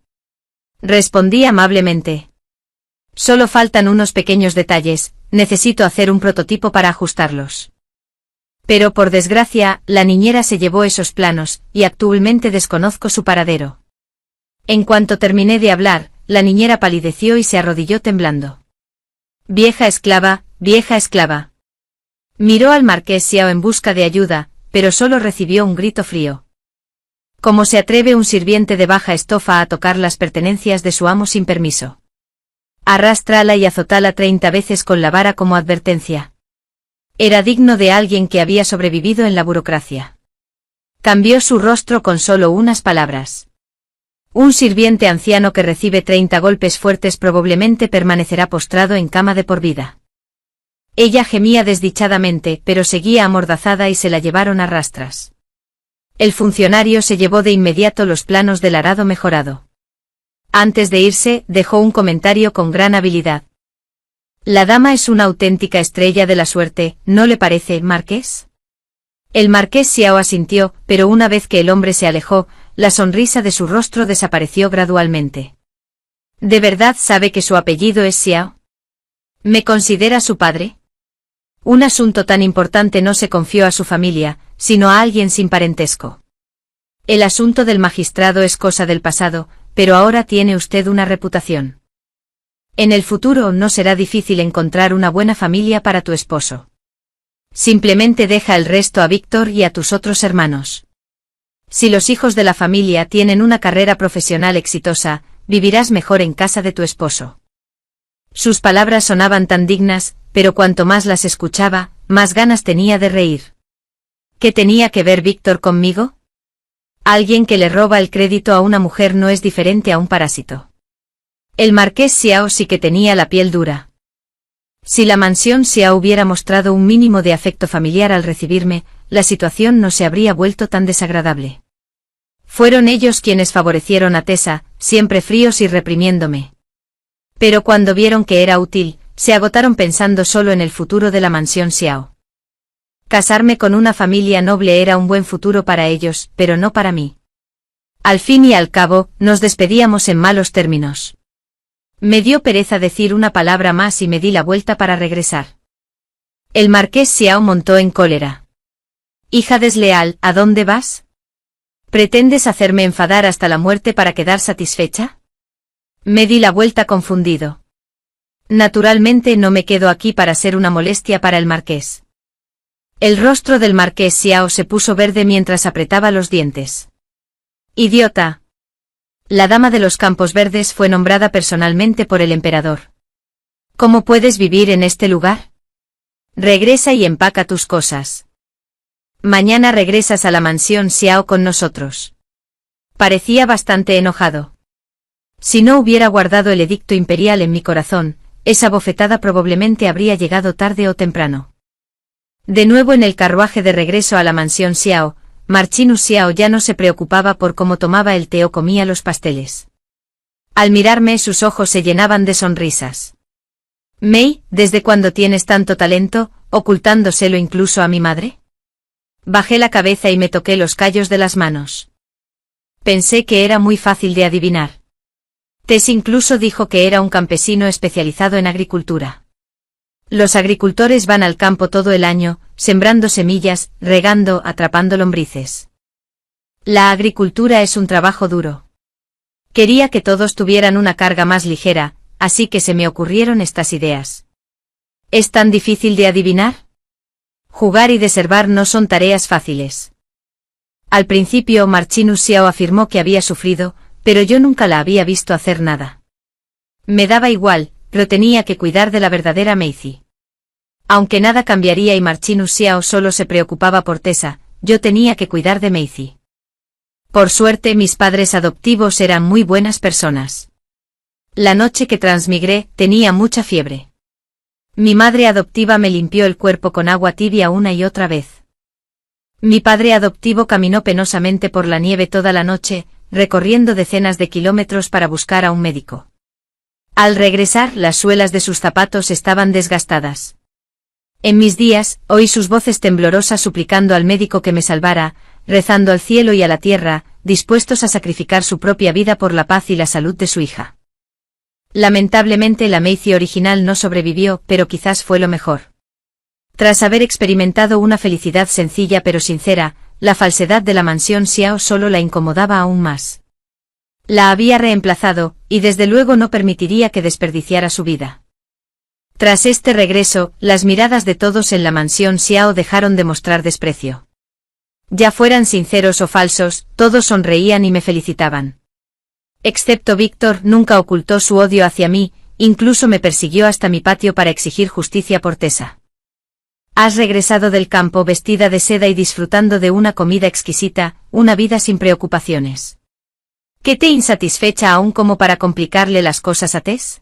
Respondí amablemente. Solo faltan unos pequeños detalles, necesito hacer un prototipo para ajustarlos. Pero por desgracia, la niñera se llevó esos planos, y actualmente desconozco su paradero. En cuanto terminé de hablar, la niñera palideció y se arrodilló temblando. Vieja esclava, vieja esclava. Miró al marqués Xiao en busca de ayuda, pero solo recibió un grito frío. ¿Cómo se atreve un sirviente de baja estofa a tocar las pertenencias de su amo sin permiso? Arrástrala y azótala 30 veces con la vara como advertencia. Era digno de alguien que había sobrevivido en la burocracia. Cambió su rostro con solo unas palabras. Un sirviente anciano que recibe 30 golpes fuertes probablemente permanecerá postrado en cama de por vida. Ella gemía desdichadamente, pero seguía amordazada y se la llevaron a rastras. El funcionario se llevó de inmediato los planos del arado mejorado. Antes de irse, dejó un comentario con gran habilidad. La dama es una auténtica estrella de la suerte, ¿no le parece, marqués? El marqués Xiao asintió, pero una vez que el hombre se alejó, la sonrisa de su rostro desapareció gradualmente. ¿De verdad sabe que su apellido es Xiao? ¿Me considera su padre? Un asunto tan importante no se confió a su familia, sino a alguien sin parentesco. El asunto del magistrado es cosa del pasado, pero ahora tiene usted una reputación. En el futuro no será difícil encontrar una buena familia para tu esposo. Simplemente deja el resto a Víctor y a tus otros hermanos. Si los hijos de la familia tienen una carrera profesional exitosa, vivirás mejor en casa de tu esposo. Sus palabras sonaban tan dignas, pero cuanto más las escuchaba, más ganas tenía de reír. ¿Qué tenía que ver Víctor conmigo? Alguien que le roba el crédito a una mujer no es diferente a un parásito. El marqués Xiao sí que tenía la piel dura. Si la mansión Xiao hubiera mostrado un mínimo de afecto familiar al recibirme, la situación no se habría vuelto tan desagradable. Fueron ellos quienes favorecieron a Tessa, siempre fríos y reprimiéndome. Pero cuando vieron que era útil, se agotaron pensando solo en el futuro de la mansión Xiao. Casarme con una familia noble era un buen futuro para ellos, pero no para mí. Al fin y al cabo, nos despedíamos en malos términos. Me dio pereza decir una palabra más y me di la vuelta para regresar. El marqués Xiao montó en cólera. Hija desleal, ¿a dónde vas? ¿Pretendes hacerme enfadar hasta la muerte para quedar satisfecha? Me di la vuelta confundido. Naturalmente no me quedo aquí para ser una molestia para el marqués. El rostro del marqués Xiao se puso verde mientras apretaba los dientes. Idiota. La dama de los Campos Verdes fue nombrada personalmente por el emperador. ¿Cómo puedes vivir en este lugar? Regresa y empaca tus cosas. Mañana regresas a la mansión Xiao con nosotros. Parecía bastante enojado. Si no hubiera guardado el edicto imperial en mi corazón, esa bofetada probablemente habría llegado tarde o temprano. De nuevo en el carruaje de regreso a la mansión Xiao, Marchinus Xiao ya no se preocupaba por cómo tomaba el té o comía los pasteles. Al mirarme sus ojos se llenaban de sonrisas. Mei, ¿desde cuándo tienes tanto talento, ocultándoselo incluso a mi madre? Bajé la cabeza y me toqué los callos de las manos. Pensé que era muy fácil de adivinar. Tess incluso dijo que era un campesino especializado en agricultura. Los agricultores van al campo todo el año, sembrando semillas, regando, atrapando lombrices. La agricultura es un trabajo duro. Quería que todos tuvieran una carga más ligera, así que se me ocurrieron estas ideas. ¿Es tan difícil de adivinar? Jugar y deservar no son tareas fáciles. Al principio Marchinus Xiao afirmó que había sufrido, pero yo nunca la había visto hacer nada. Me daba igual, pero tenía que cuidar de la verdadera Meizi. Aunque nada cambiaría y Marchinus Xiao solo se preocupaba por Tessa, yo tenía que cuidar de Meizi. Por suerte mis padres adoptivos eran muy buenas personas. La noche que transmigré, tenía mucha fiebre. Mi madre adoptiva me limpió el cuerpo con agua tibia una y otra vez. Mi padre adoptivo caminó penosamente por la nieve toda la noche, recorriendo decenas de kilómetros para buscar a un médico. Al regresar, las suelas de sus zapatos estaban desgastadas. En mis días, oí sus voces temblorosas suplicando al médico que me salvara, rezando al cielo y a la tierra, dispuestos a sacrificar su propia vida por la paz y la salud de su hija. Lamentablemente la Maisie original no sobrevivió, pero quizás fue lo mejor. Tras haber experimentado una felicidad sencilla pero sincera, la falsedad de la mansión Xiao solo la incomodaba aún más. La había reemplazado, y desde luego no permitiría que desperdiciara su vida. Tras este regreso, las miradas de todos en la mansión Xiao dejaron de mostrar desprecio. Ya fueran sinceros o falsos, todos sonreían y me felicitaban. Excepto Víctor, nunca ocultó su odio hacia mí, incluso me persiguió hasta mi patio para exigir justicia por Tessa. Has regresado del campo vestida de seda y disfrutando de una comida exquisita, una vida sin preocupaciones. ¿Qué te insatisfecha aún como para complicarle las cosas a Tess?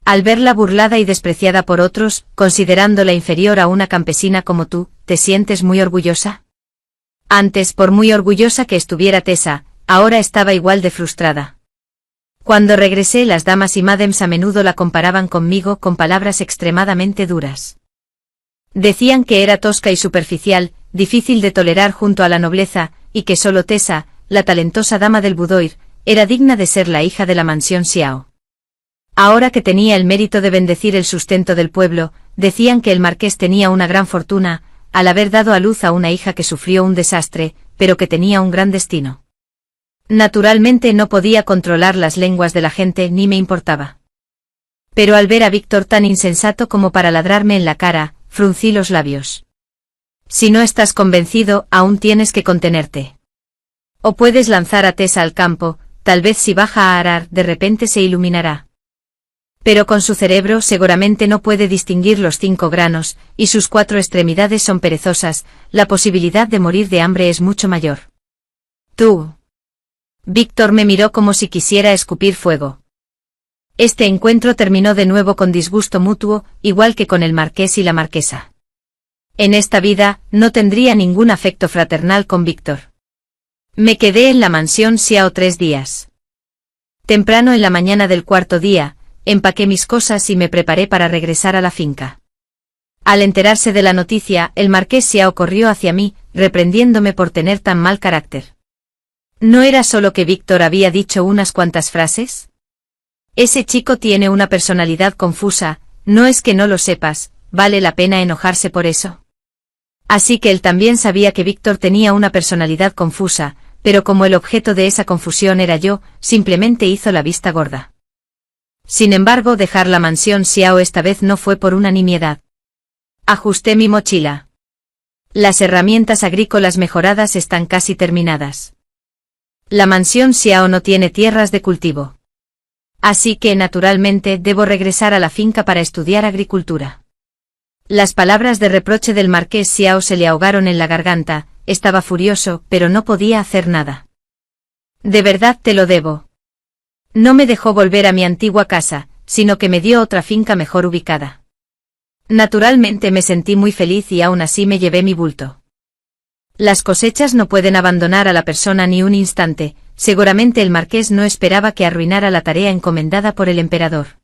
Al verla burlada y despreciada por otros, considerándola inferior a una campesina como tú, ¿te sientes muy orgullosa? Antes, por muy orgullosa que estuviera Tessa, ahora estaba igual de frustrada. Cuando regresé, las damas y Madems a menudo la comparaban conmigo con palabras extremadamente duras. Decían que era tosca y superficial, difícil de tolerar junto a la nobleza, y que solo Tessa, la talentosa dama del boudoir, era digna de ser la hija de la mansión Xiao. Ahora que tenía el mérito de bendecir el sustento del pueblo, decían que el marqués tenía una gran fortuna, al haber dado a luz a una hija que sufrió un desastre, pero que tenía un gran destino. Naturalmente no podía controlar las lenguas de la gente ni me importaba. Pero al ver a Víctor tan insensato como para ladrarme en la cara, fruncí los labios. Si no estás convencido, aún tienes que contenerte. O puedes lanzar a Tessa al campo, tal vez si baja a arar de repente se iluminará. Pero con su cerebro seguramente no puede distinguir los 5 granos, y sus 4 extremidades son perezosas, la posibilidad de morir de hambre es mucho mayor. Tú. Víctor me miró como si quisiera escupir fuego. Este encuentro terminó de nuevo con disgusto mutuo, igual que con el marqués y la marquesa. En esta vida, no tendría ningún afecto fraternal con Víctor. Me quedé en la mansión Xiao 3 días. Temprano en la mañana del 4.º día, empaqué mis cosas y me preparé para regresar a la finca. Al enterarse de la noticia, el marqués Xiao corrió hacia mí, reprendiéndome por tener tan mal carácter. ¿No era solo que Víctor había dicho unas cuantas frases? Ese chico tiene una personalidad confusa, no es que no lo sepas, ¿vale la pena enojarse por eso? Así que él también sabía que Víctor tenía una personalidad confusa, pero como el objeto de esa confusión era yo, simplemente hizo la vista gorda. Sin embargo, dejar la mansión Xiao esta vez no fue por unanimidad. Ajusté mi mochila. Las herramientas agrícolas mejoradas están casi terminadas. La mansión Xiao no tiene tierras de cultivo. Así que, naturalmente, debo regresar a la finca para estudiar agricultura. Las palabras de reproche del marqués Xiao se le ahogaron en la garganta, estaba furioso, pero no podía hacer nada. De verdad te lo debo. No me dejó volver a mi antigua casa, sino que me dio otra finca mejor ubicada. Naturalmente me sentí muy feliz y aún así me llevé mi bulto. Las cosechas no pueden abandonar a la persona ni un instante, seguramente el marqués no esperaba que arruinara la tarea encomendada por el emperador.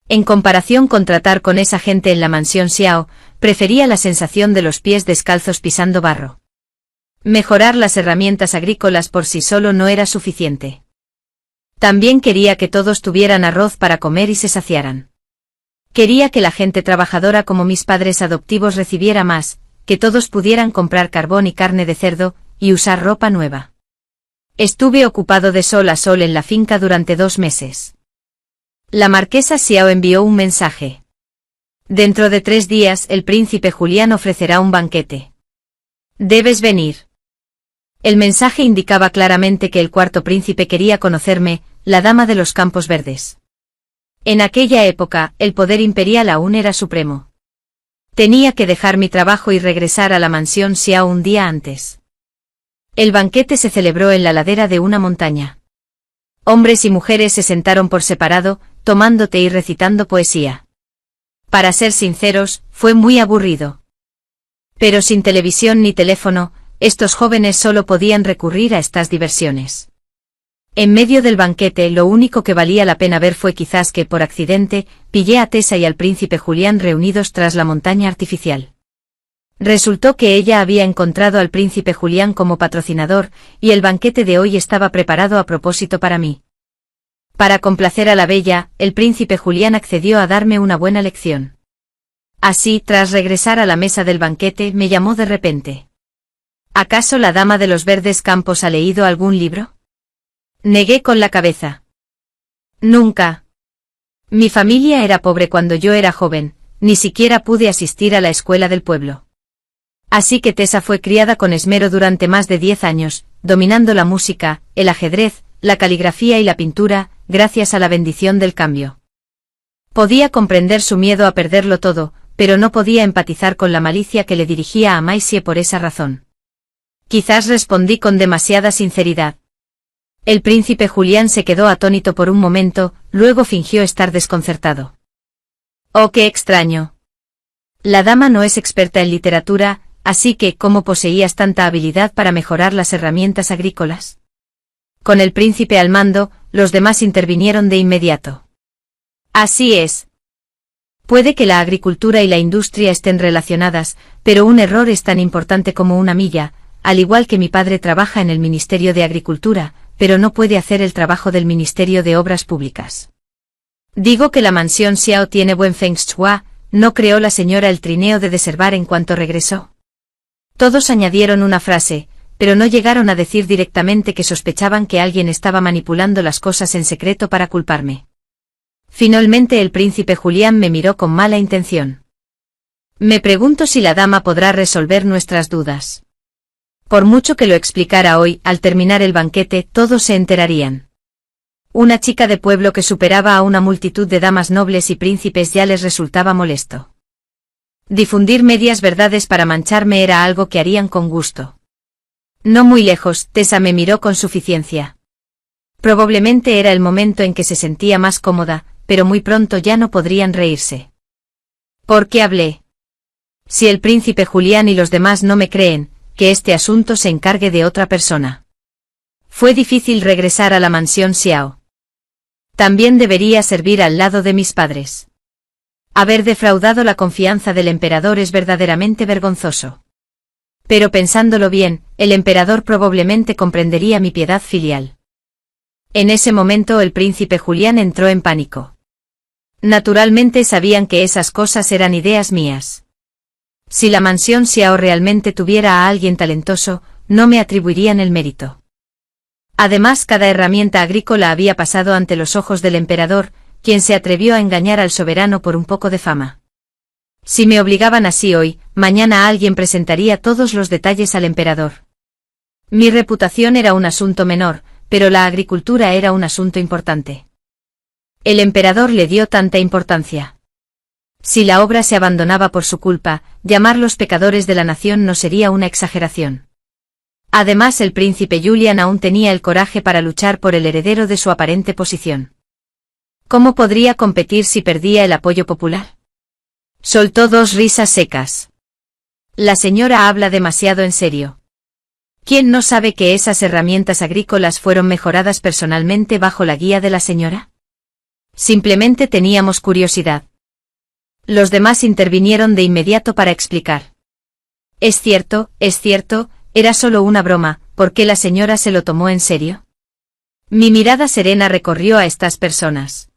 En comparación con tratar con esa gente en la mansión Xiao, prefería la sensación de los pies descalzos pisando barro. Mejorar las herramientas agrícolas por sí solo no era suficiente. También quería que todos tuvieran arroz para comer y se saciaran. Quería que la gente trabajadora como mis padres adoptivos recibiera más, que todos pudieran comprar carbón y carne de cerdo, y usar ropa nueva. Estuve ocupado de sol a sol en la finca durante 2 meses. La marquesa Xiao envió un mensaje. Dentro de 3 días el príncipe Julián ofrecerá un banquete. Debes venir. El mensaje indicaba claramente que el 4.º príncipe quería conocerme, la dama de los campos verdes. En aquella época, el poder imperial aún era supremo. Tenía que dejar mi trabajo y regresar a la mansión Xiao un día antes. El banquete se celebró en la ladera de una montaña. Hombres y mujeres se sentaron por separado, tomando té y recitando poesía. Para ser sinceros, fue muy aburrido. Pero sin televisión ni teléfono, estos jóvenes solo podían recurrir a estas diversiones. En medio del banquete, lo único que valía la pena ver fue quizás que, por accidente, pillé a Tessa y al príncipe Julián reunidos tras la montaña artificial. Resultó que ella había encontrado al príncipe Julián como patrocinador, y el banquete de hoy estaba preparado a propósito para mí. Para complacer a la bella, el príncipe Julián accedió a darme una buena lección. Así, tras regresar a la mesa del banquete, me llamó de repente. ¿Acaso la dama de los verdes campos ha leído algún libro? Negué con la cabeza. Nunca. Mi familia era pobre cuando yo era joven, ni siquiera pude asistir a la escuela del pueblo. Así que Tessa fue criada con esmero durante más de 10 años, dominando la música, el ajedrez, la caligrafía y la pintura, gracias a la bendición del cambio. Podía comprender su miedo a perderlo todo, pero no podía empatizar con la malicia que le dirigía a Maisie por esa razón. Quizás respondí con demasiada sinceridad. El príncipe Julián se quedó atónito por un momento, luego fingió estar desconcertado. Oh, qué extraño. La dama no es experta en literatura, así que, ¿cómo poseías tanta habilidad para mejorar las herramientas agrícolas? Con el príncipe al mando, los demás intervinieron de inmediato. Así es. Puede que la agricultura y la industria estén relacionadas, pero un error es tan importante como una milla, al igual que mi padre trabaja en el Ministerio de Agricultura, pero no puede hacer el trabajo del Ministerio de Obras Públicas. Digo que la mansión Xiao tiene buen feng shui, ¿no creó la señora el trineo de deservar en cuanto regresó? Todos añadieron una frase, pero no llegaron a decir directamente que sospechaban que alguien estaba manipulando las cosas en secreto para culparme. Finalmente el príncipe Julián me miró con mala intención. Me pregunto si la dama podrá resolver nuestras dudas. Por mucho que lo explicara hoy, al terminar el banquete, todos se enterarían. Una chica de pueblo que superaba a una multitud de damas nobles y príncipes ya les resultaba molesto. Difundir medias verdades para mancharme era algo que harían con gusto. No muy lejos, Tessa me miró con suficiencia. Probablemente era el momento en que se sentía más cómoda, pero muy pronto ya no podrían reírse. ¿Por qué hablé? Si el príncipe Julián y los demás no me creen, que este asunto se encargue de otra persona. Fue difícil regresar a la mansión Xiao. También debería servir al lado de mis padres. Haber defraudado la confianza del emperador es verdaderamente vergonzoso. Pero pensándolo bien, el emperador probablemente comprendería mi piedad filial. En ese momento el príncipe Julián entró en pánico. Naturalmente sabían que esas cosas eran ideas mías. Si la mansión Xiao realmente tuviera a alguien talentoso, no me atribuirían el mérito. Además, cada herramienta agrícola había pasado ante los ojos del emperador, quien se atrevió a engañar al soberano por un poco de fama. Si me obligaban así hoy, mañana alguien presentaría todos los detalles al emperador. Mi reputación era un asunto menor, pero la agricultura era un asunto importante. El emperador le dio tanta importancia. Si la obra se abandonaba por su culpa, llamarlos pecadores de la nación no sería una exageración. Además, el príncipe Julián aún tenía el coraje para luchar por el heredero de su aparente posición. ¿Cómo podría competir si perdía el apoyo popular? Soltó dos risas secas. La señora habla demasiado en serio. ¿Quién no sabe que esas herramientas agrícolas fueron mejoradas personalmente bajo la guía de la señora? Simplemente teníamos curiosidad. Los demás intervinieron de inmediato para explicar. Es cierto, era solo una broma, ¿por qué la señora se lo tomó en serio? Mi mirada serena recorrió a estas personas.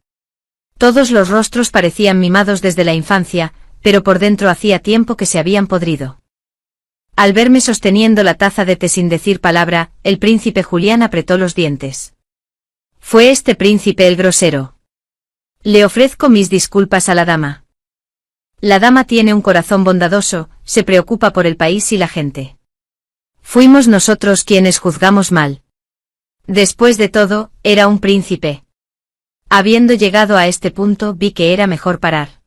Todos los rostros parecían mimados desde la infancia, pero por dentro hacía tiempo que se habían podrido. Al verme sosteniendo la taza de té sin decir palabra, el príncipe Julián apretó los dientes. Fue este príncipe el grosero. Le ofrezco mis disculpas a la dama. La dama tiene un corazón bondadoso, se preocupa por el país y la gente. Fuimos nosotros quienes juzgamos mal. Después de todo, era un príncipe. Habiendo llegado a este punto, vi que era mejor parar.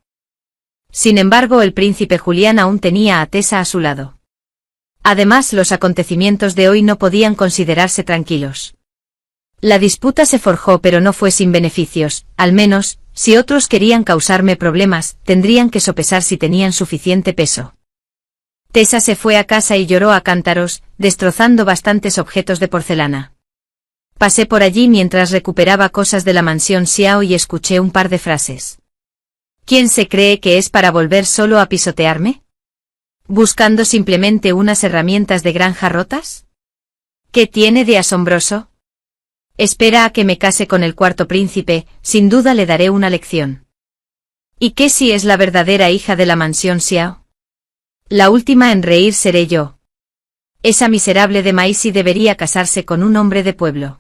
Sin embargo, el príncipe Julián aún tenía a Tessa a su lado. Además, los acontecimientos de hoy no podían considerarse tranquilos. La disputa se forjó, pero no fue sin beneficios, al menos, si otros querían causarme problemas, tendrían que sopesar si tenían suficiente peso. Tessa se fue a casa y lloró a cántaros, destrozando bastantes objetos de porcelana. Pasé por allí mientras recuperaba cosas de la mansión Xiao y escuché un par de frases. ¿Quién se cree que es para volver solo a pisotearme? ¿Buscando simplemente unas herramientas de granja rotas? ¿Qué tiene de asombroso? Espera a que me case con el cuarto príncipe, sin duda le daré una lección. ¿Y qué si es la verdadera hija de la mansión Xiao? La última en reír seré yo. Esa miserable de Maisie debería casarse con un hombre de pueblo.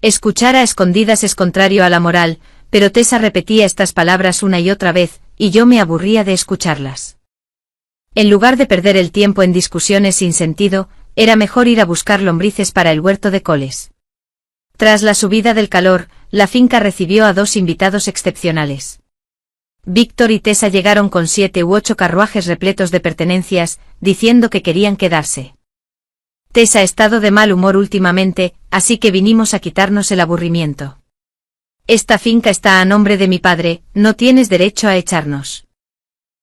Escuchar a escondidas es contrario a la moral, pero Tessa repetía estas palabras una y otra vez, y yo me aburría de escucharlas. En lugar de perder el tiempo en discusiones sin sentido, era mejor ir a buscar lombrices para el huerto de coles. Tras la subida del calor, la finca recibió a 2 invitados excepcionales. Víctor y Tessa llegaron con 7 u 8 carruajes repletos de pertenencias, diciendo que querían quedarse. Tessa ha estado de mal humor últimamente, así que vinimos a quitarnos el aburrimiento. Esta finca está a nombre de mi padre, no tienes derecho a echarnos.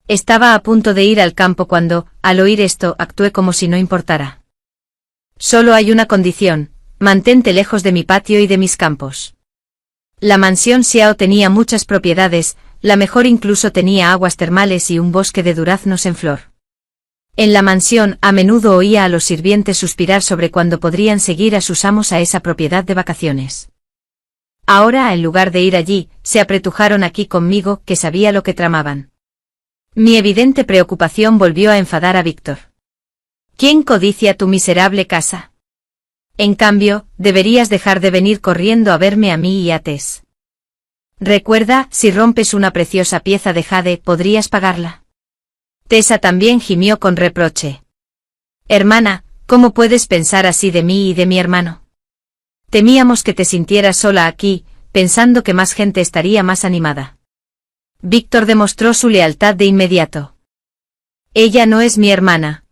Estaba a punto de ir al campo cuando, al oír esto, actué como si no importara. Solo hay una condición, mantente lejos de mi patio y de mis campos. La mansión Xiao tenía muchas propiedades, la mejor incluso tenía aguas termales y un bosque de duraznos en flor. En la mansión a menudo oía a los sirvientes suspirar sobre cuándo podrían seguir a sus amos a esa propiedad de vacaciones. Ahora, en lugar de ir allí, se apretujaron aquí conmigo, que sabía lo que tramaban. Mi evidente preocupación volvió a enfadar a Víctor. ¿Quién codicia tu miserable casa? En cambio, deberías dejar de venir corriendo a verme a mí y a Tess. Recuerda, si rompes una preciosa pieza de jade, podrías pagarla. Tessa también gimió con reproche. Hermana, ¿cómo puedes pensar así de mí y de mi hermano? Temíamos que te sintieras sola aquí, pensando que más gente estaría más animada. Víctor demostró su lealtad de inmediato. Ella no es mi hermana.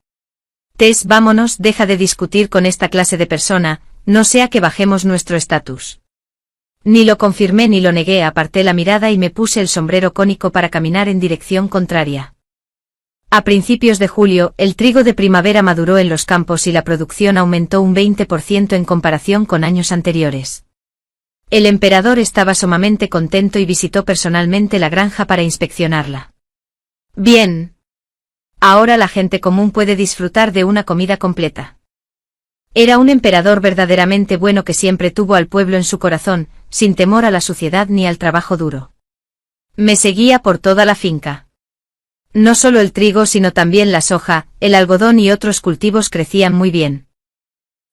Tess, vámonos, deja de discutir con esta clase de persona, no sea que bajemos nuestro estatus. Ni lo confirmé ni lo negué, aparté la mirada y me puse el sombrero cónico para caminar en dirección contraria. A principios de julio, el trigo de primavera maduró en los campos y la producción aumentó un 20% en comparación con años anteriores. El emperador estaba sumamente contento y visitó personalmente la granja para inspeccionarla. Bien. Ahora la gente común puede disfrutar de una comida completa. Era un emperador verdaderamente bueno que siempre tuvo al pueblo en su corazón, sin temor a la suciedad ni al trabajo duro. Me seguía por toda la finca. No solo el trigo sino también la soja, el algodón y otros cultivos crecían muy bien.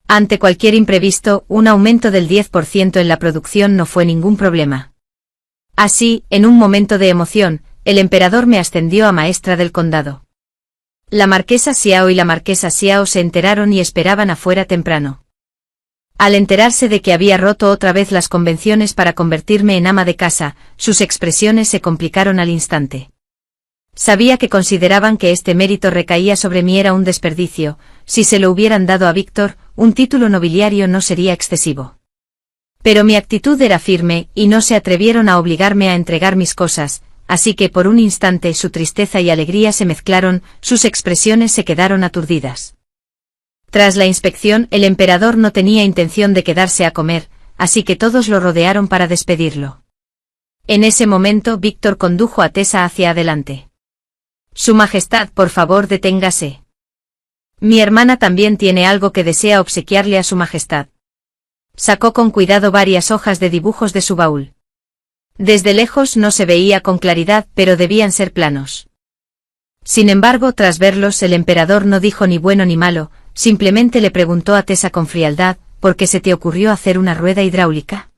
Ante cualquier imprevisto, un aumento del 10% en la producción no fue ningún problema. Así, en un momento de emoción, el emperador me ascendió a maestra del condado. La marquesa Xiao y la marquesa Xiao se enteraron y esperaban afuera temprano. Al enterarse de que había roto otra vez las convenciones para convertirme en ama de casa, sus expresiones se complicaron al instante. Sabía que consideraban que este mérito recaía sobre mí, era un desperdicio, si se lo hubieran dado a Víctor, un título nobiliario no sería excesivo. Pero mi actitud era firme, y no se atrevieron a obligarme a entregar mis cosas, así que por un instante su tristeza y alegría se mezclaron, sus expresiones se quedaron aturdidas. Tras la inspección, el emperador no tenía intención de quedarse a comer, así que todos lo rodearon para despedirlo. En ese momento Víctor condujo a Tessa hacia adelante. Su Majestad, por favor, deténgase. Mi hermana también tiene algo que desea obsequiarle a Su Majestad. Sacó con cuidado varias hojas de dibujos de su baúl. Desde lejos no se veía con claridad, pero debían ser planos. Sin embargo, tras verlos, el emperador no dijo ni bueno ni malo, simplemente le preguntó a Tessa con frialdad, ¿por qué se te ocurrió hacer una rueda hidráulica?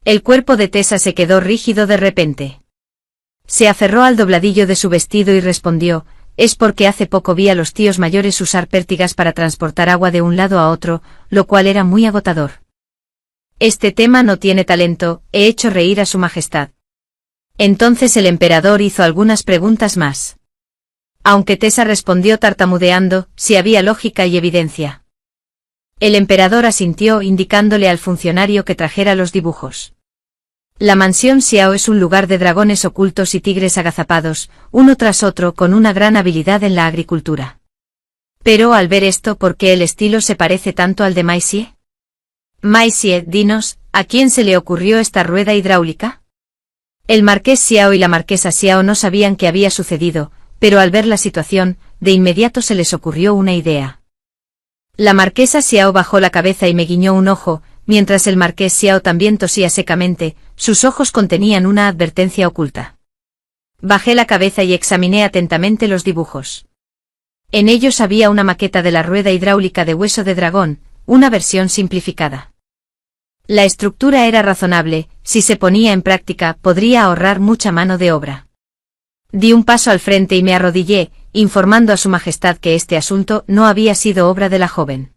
El cuerpo de Tessa se quedó rígido de repente. Se aferró al dobladillo de su vestido y respondió, es porque hace poco vi a los tíos mayores usar pértigas para transportar agua de un lado a otro, lo cual era muy agotador. Este tema no tiene talento, he hecho reír a Su Majestad. Entonces el emperador hizo algunas preguntas más. Aunque Tessa respondió tartamudeando, sí había lógica y evidencia. El emperador asintió indicándole al funcionario que trajera los dibujos. La mansión Xiao es un lugar de dragones ocultos y tigres agazapados, uno tras otro con una gran habilidad en la agricultura. Pero al ver esto, ¿por qué el estilo se parece tanto al de Maisie? Maisie, dinos, ¿a quién se le ocurrió esta rueda hidráulica? El marqués Xiao y la marquesa Xiao no sabían qué había sucedido, pero al ver la situación, de inmediato se les ocurrió una idea. La marquesa Xiao bajó la cabeza y me guiñó un ojo, mientras el marqués Xiao también tosía secamente, sus ojos contenían una advertencia oculta. Bajé la cabeza y examiné atentamente los dibujos. En ellos había una maqueta de la rueda hidráulica de hueso de dragón, una versión simplificada. La estructura era razonable, si se ponía en práctica podría ahorrar mucha mano de obra. Di un paso al frente y me arrodillé, informando a su majestad que este asunto no había sido obra de la joven.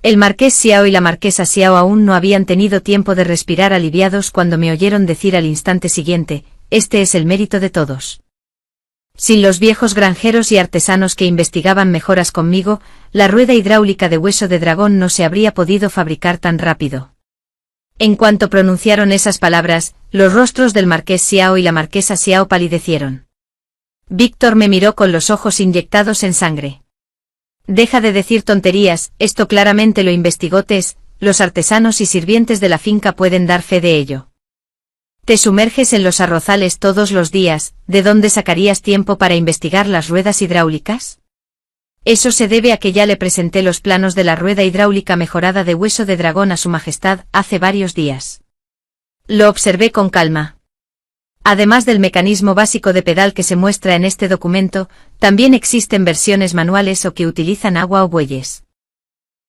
El marqués Xiao y la marquesa Xiao aún no habían tenido tiempo de respirar aliviados cuando me oyeron decir al instante siguiente, este es el mérito de todos. Sin los viejos granjeros y artesanos que investigaban mejoras conmigo, la rueda hidráulica de hueso de dragón no se habría podido fabricar tan rápido. En cuanto pronunciaron esas palabras, los rostros del marqués Xiao y la marquesa Xiao palidecieron. Víctor me miró con los ojos inyectados en sangre. Deja de decir tonterías, esto claramente lo investigó Tess, los artesanos y sirvientes de la finca pueden dar fe de ello. Te sumerges en los arrozales todos los días, ¿de dónde sacarías tiempo para investigar las ruedas hidráulicas? Eso se debe a que ya le presenté los planos de la rueda hidráulica mejorada de hueso de dragón a su majestad hace varios días. Lo observé con calma. Además del mecanismo básico de pedal que se muestra en este documento, también existen versiones manuales o que utilizan agua o bueyes.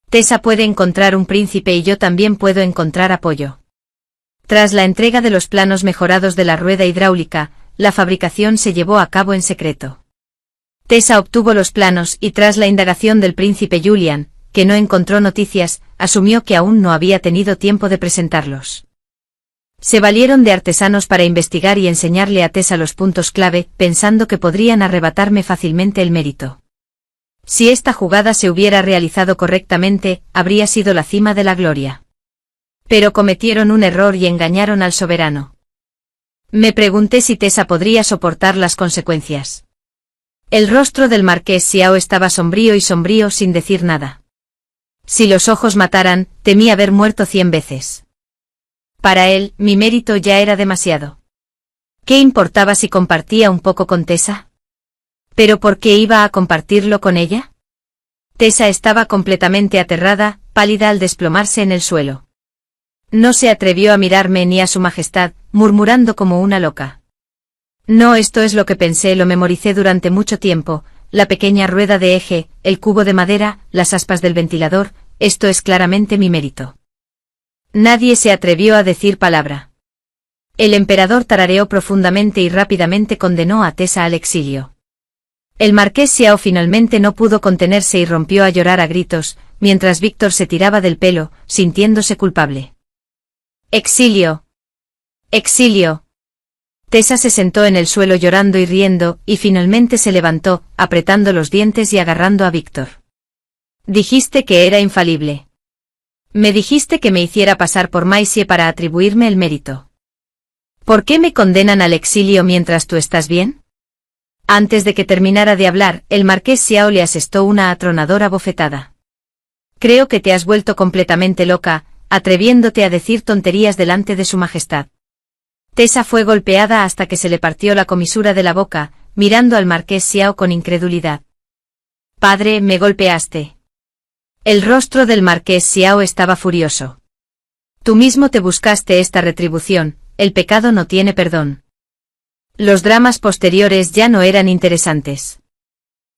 Tessa puede encontrar un príncipe y yo también puedo encontrar apoyo. Tras la entrega de los planos mejorados de la rueda hidráulica, la fabricación se llevó a cabo en secreto. Tessa obtuvo los planos y tras la indagación del príncipe Julian, que no encontró noticias, asumió que aún no había tenido tiempo de presentarlos. Se valieron de artesanos para investigar y enseñarle a Tessa los puntos clave, pensando que podrían arrebatarme fácilmente el mérito. Si esta jugada se hubiera realizado correctamente, habría sido la cima de la gloria. Pero cometieron un error y engañaron al soberano. Me pregunté si Tessa podría soportar las consecuencias. El rostro del marqués Xiao estaba sombrío y sombrío sin decir nada. Si los ojos mataran, temía haber muerto 100 veces. Para él, mi mérito ya era demasiado. ¿Qué importaba si compartía un poco con Tessa? ¿Pero por qué iba a compartirlo con ella? Tessa estaba completamente aterrada, pálida al desplomarse en el suelo. No se atrevió a mirarme ni a su majestad, murmurando como una loca. No, esto es lo que pensé, lo memoricé durante mucho tiempo, la pequeña rueda de eje, el cubo de madera, las aspas del ventilador, esto es claramente mi mérito. Nadie se atrevió a decir palabra. El emperador tarareó profundamente y rápidamente condenó a Tessa al exilio. El marqués Xiao finalmente no pudo contenerse y rompió a llorar a gritos, mientras Víctor se tiraba del pelo, sintiéndose culpable. ¡Exilio! ¡Exilio! Tessa se sentó en el suelo llorando y riendo, y finalmente se levantó, apretando los dientes y agarrando a Víctor. Dijiste que era infalible. Me dijiste que me hiciera pasar por Maisie para atribuirme el mérito. ¿Por qué me condenan al exilio mientras tú estás bien? Antes de que terminara de hablar, el marqués Xiao le asestó una atronadora bofetada. Creo que te has vuelto completamente loca, atreviéndote a decir tonterías delante de su majestad. Tessa fue golpeada hasta que se le partió la comisura de la boca, mirando al marqués Xiao con incredulidad. Padre, me golpeaste. El rostro del marqués Xiao estaba furioso. Tú mismo te buscaste esta retribución, el pecado no tiene perdón. Los dramas posteriores ya no eran interesantes.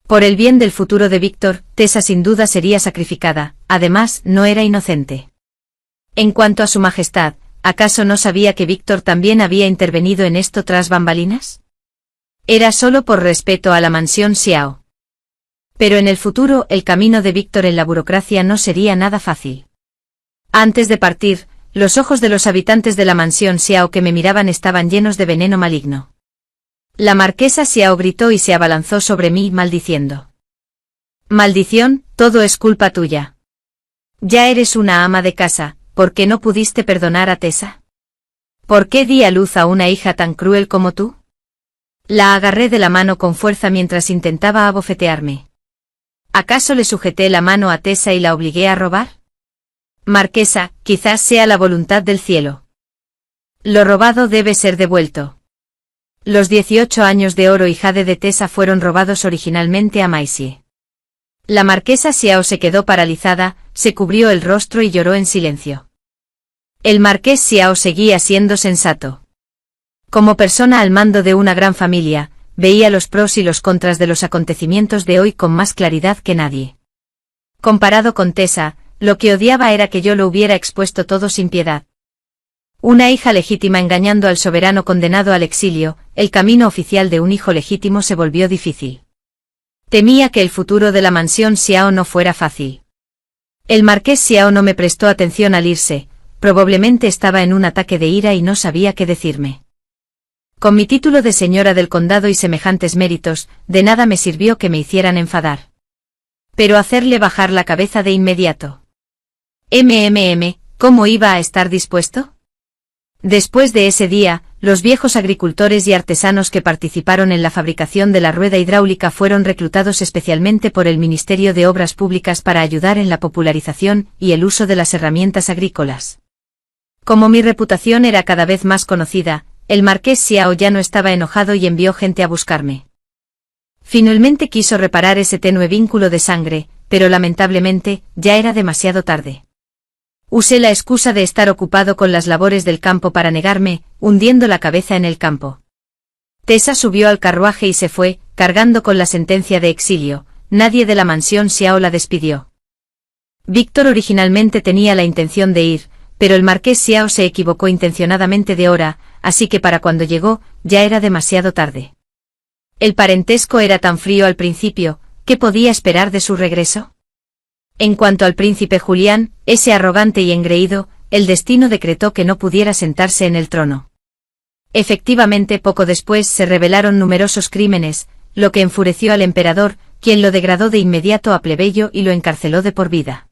Por el bien del futuro de Víctor, Tessa sin duda sería sacrificada, además no era inocente. En cuanto a su majestad, ¿acaso no sabía que Víctor también había intervenido en esto tras bambalinas? Era solo por respeto a la mansión Xiao. Pero en el futuro el camino de Víctor en la burocracia no sería nada fácil. Antes de partir, los ojos de los habitantes de la mansión Xiao que me miraban estaban llenos de veneno maligno. La marquesa Xiao gritó y se abalanzó sobre mí maldiciendo. Maldición, todo es culpa tuya. Ya eres una ama de casa, ¿por qué no pudiste perdonar a Tessa? ¿Por qué di a luz a una hija tan cruel como tú? La agarré de la mano con fuerza mientras intentaba abofetearme. ¿Acaso le sujeté la mano a Tessa y la obligué a robar? Marquesa, quizás sea la voluntad del cielo. Lo robado debe ser devuelto. Los 18 años de oro y jade de Tessa fueron robados originalmente a Maisie. La marquesa Xiao se quedó paralizada, se cubrió el rostro y lloró en silencio. El marqués Xiao seguía siendo sensato. Como persona al mando de una gran familia, veía los pros y los contras de los acontecimientos de hoy con más claridad que nadie. Comparado con Tessa, lo que odiaba era que yo lo hubiera expuesto todo sin piedad. Una hija legítima engañando al soberano condenado al exilio, el camino oficial de un hijo legítimo se volvió difícil. Temía que el futuro de la mansión Xiao no fuera fácil. El marqués Xiao no me prestó atención al irse, probablemente estaba en un ataque de ira y no sabía qué decirme. Con mi título de señora del condado y semejantes méritos, de nada me sirvió que me hicieran enfadar. Pero hacerle bajar la cabeza de inmediato. ¿Cómo iba a estar dispuesto? Después de ese día, los viejos agricultores y artesanos que participaron en la fabricación de la rueda hidráulica fueron reclutados especialmente por el Ministerio de Obras Públicas para ayudar en la popularización y el uso de las herramientas agrícolas. Como mi reputación era cada vez más conocida, el marqués Xiao ya no estaba enojado y envió gente a buscarme. Finalmente quiso reparar ese tenue vínculo de sangre, pero lamentablemente, ya era demasiado tarde. Usé la excusa de estar ocupado con las labores del campo para negarme, hundiendo la cabeza en el campo. Tessa subió al carruaje y se fue, cargando con la sentencia de exilio. Nadie de la mansión Xiao la despidió. Víctor originalmente tenía la intención de ir, pero el marqués Xiao se equivocó intencionadamente de hora, así que para cuando llegó, ya era demasiado tarde. El parentesco era tan frío al principio, ¿qué podía esperar de su regreso? En cuanto al príncipe Julián, ese arrogante y engreído, el destino decretó que no pudiera sentarse en el trono. Efectivamente, poco después se revelaron numerosos crímenes, lo que enfureció al emperador, quien lo degradó de inmediato a plebeyo y lo encarceló de por vida.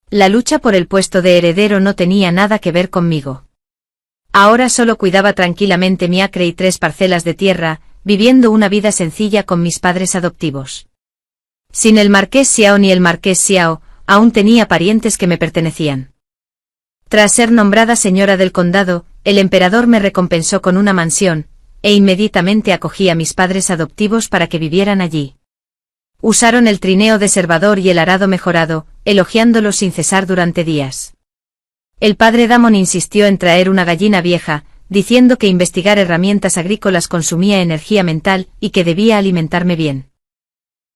La lucha por el puesto de heredero no tenía nada que ver conmigo. Ahora solo cuidaba tranquilamente mi acre y 3 parcelas de tierra, viviendo una vida sencilla con mis padres adoptivos. Sin el marqués Xiao ni el marqués Xiao, aún tenía parientes que me pertenecían. Tras ser nombrada señora del condado, el emperador me recompensó con una mansión, e inmediatamente acogí a mis padres adoptivos para que vivieran allí. Usaron el trineo deservador y el arado mejorado, elogiándolos sin cesar durante días. El padre Damon insistió en traer una gallina vieja, diciendo que investigar herramientas agrícolas consumía energía mental y que debía alimentarme bien.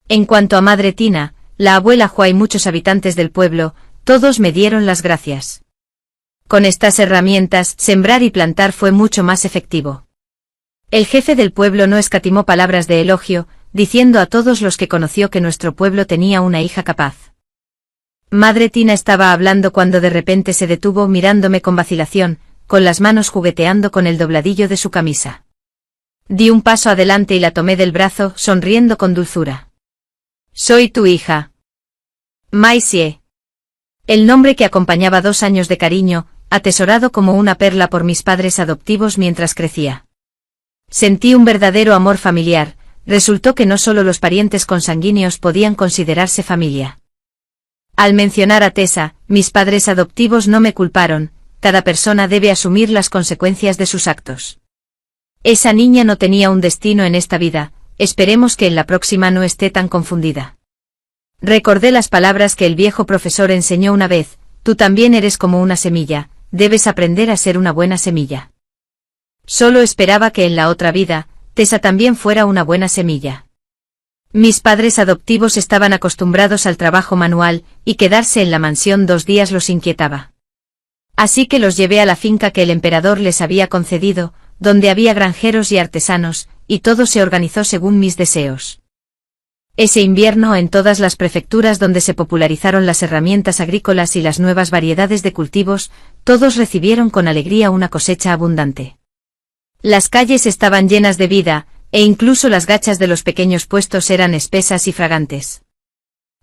En cuanto a madre Tina, la abuela Hua y muchos habitantes del pueblo, todos me dieron las gracias. Con estas herramientas, sembrar y plantar fue mucho más efectivo. El jefe del pueblo no escatimó palabras de elogio, diciendo a todos los que conoció que nuestro pueblo tenía una hija capaz. Madre Tina estaba hablando cuando de repente se detuvo mirándome con vacilación, con las manos jugueteando con el dobladillo de su camisa. Di un paso adelante y la tomé del brazo, sonriendo con dulzura. Soy tu hija. Maisie. El nombre que acompañaba 2 años de cariño, atesorado como una perla por mis padres adoptivos mientras crecía. Sentí un verdadero amor familiar, resultó que no solo los parientes consanguíneos podían considerarse familia. Al mencionar a Tessa, mis padres adoptivos no me culparon, cada persona debe asumir las consecuencias de sus actos. Esa niña no tenía un destino en esta vida, esperemos que en la próxima no esté tan confundida. Recordé las palabras que el viejo profesor enseñó una vez, tú también eres como una semilla, debes aprender a ser una buena semilla. Solo esperaba que en la otra vida, Tessa también fuera una buena semilla. Mis padres adoptivos estaban acostumbrados al trabajo manual, y quedarse en la mansión 2 días los inquietaba. Así que los llevé a la finca que el emperador les había concedido, donde había granjeros y artesanos, y todo se organizó según mis deseos. Ese invierno en todas las prefecturas donde se popularizaron las herramientas agrícolas y las nuevas variedades de cultivos, todos recibieron con alegría una cosecha abundante. Las calles estaban llenas de vida, e incluso las gachas de los pequeños puestos eran espesas y fragantes.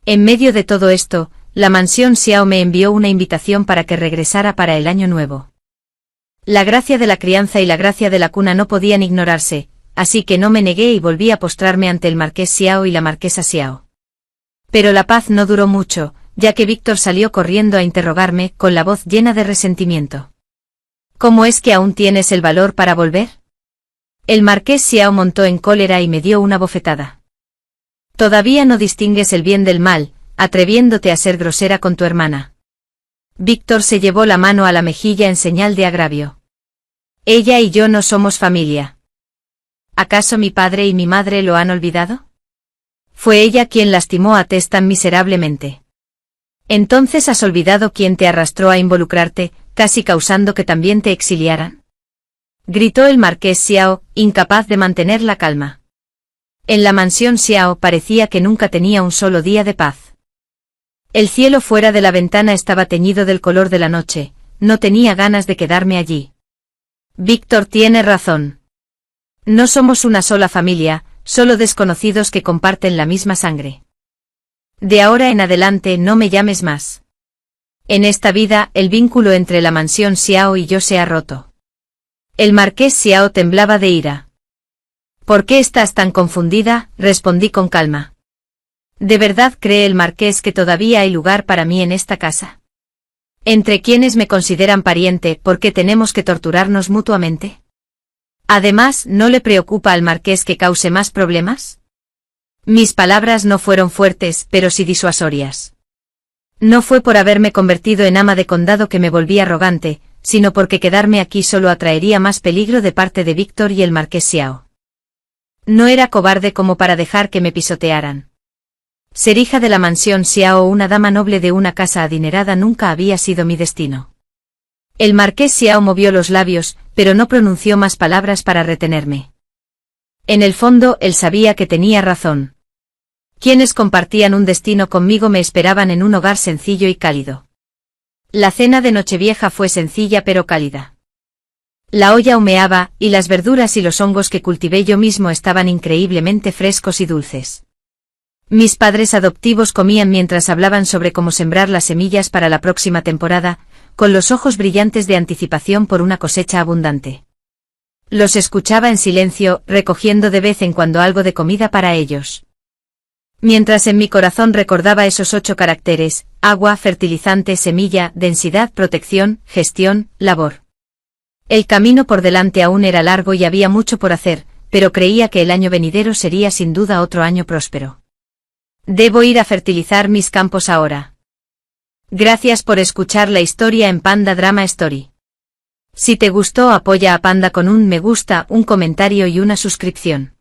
En medio de todo esto, la mansión Xiao me envió una invitación para que regresara para el año nuevo. La gracia de la crianza y la gracia de la cuna no podían ignorarse, así que no me negué y volví a postrarme ante el marqués Xiao y la marquesa Xiao. Pero la paz no duró mucho, ya que Víctor salió corriendo a interrogarme con la voz llena de resentimiento. ¿Cómo es que aún tienes el valor para volver? El marqués Xiao montó en cólera y me dio una bofetada. Todavía no distingues el bien del mal, atreviéndote a ser grosera con tu hermana. Víctor se llevó la mano a la mejilla en señal de agravio. Ella y yo no somos familia. ¿Acaso mi padre y mi madre lo han olvidado? Fue ella quien lastimó a Tess tan miserablemente. Entonces has olvidado quién te arrastró a involucrarte, casi causando que también te exiliaran. Gritó el marqués Xiao, incapaz de mantener la calma. En la mansión Xiao parecía que nunca tenía un solo día de paz. El cielo fuera de la ventana estaba teñido del color de la noche, no tenía ganas de quedarme allí. Víctor tiene razón. No somos una sola familia, solo desconocidos que comparten la misma sangre. De ahora en adelante no me llames más. En esta vida el vínculo entre la mansión Xiao y yo se ha roto. El marqués Xiao temblaba de ira. ¿Por qué estás tan confundida?, respondí con calma. ¿De verdad cree el marqués que todavía hay lugar para mí en esta casa? ¿Entre quienes me consideran pariente, por qué tenemos que torturarnos mutuamente? Además, ¿no le preocupa al marqués que cause más problemas? Mis palabras no fueron fuertes, pero sí disuasorias. No fue por haberme convertido en ama de condado que me volví arrogante, sino porque quedarme aquí solo atraería más peligro de parte de Víctor y el marqués Xiao. No era cobarde como para dejar que me pisotearan. Ser hija de la mansión Xiao o una dama noble de una casa adinerada nunca había sido mi destino. El marqués Xiao movió los labios, pero no pronunció más palabras para retenerme. En el fondo, él sabía que tenía razón. Quienes compartían un destino conmigo me esperaban en un hogar sencillo y cálido. La cena de Nochevieja fue sencilla pero cálida. La olla humeaba, y las verduras y los hongos que cultivé yo mismo estaban increíblemente frescos y dulces. Mis padres adoptivos comían mientras hablaban sobre cómo sembrar las semillas para la próxima temporada, con los ojos brillantes de anticipación por una cosecha abundante. Los escuchaba en silencio, recogiendo de vez en cuando algo de comida para ellos. Mientras en mi corazón recordaba esos 8 caracteres: agua, fertilizante, semilla, densidad, protección, gestión, labor. El camino por delante aún era largo y había mucho por hacer, pero creía que el año venidero sería sin duda otro año próspero. Debo ir a fertilizar mis campos ahora. Gracias por escuchar la historia en Panda Drama Story. Si te gustó, apoya a Panda con un me gusta, un comentario y una suscripción.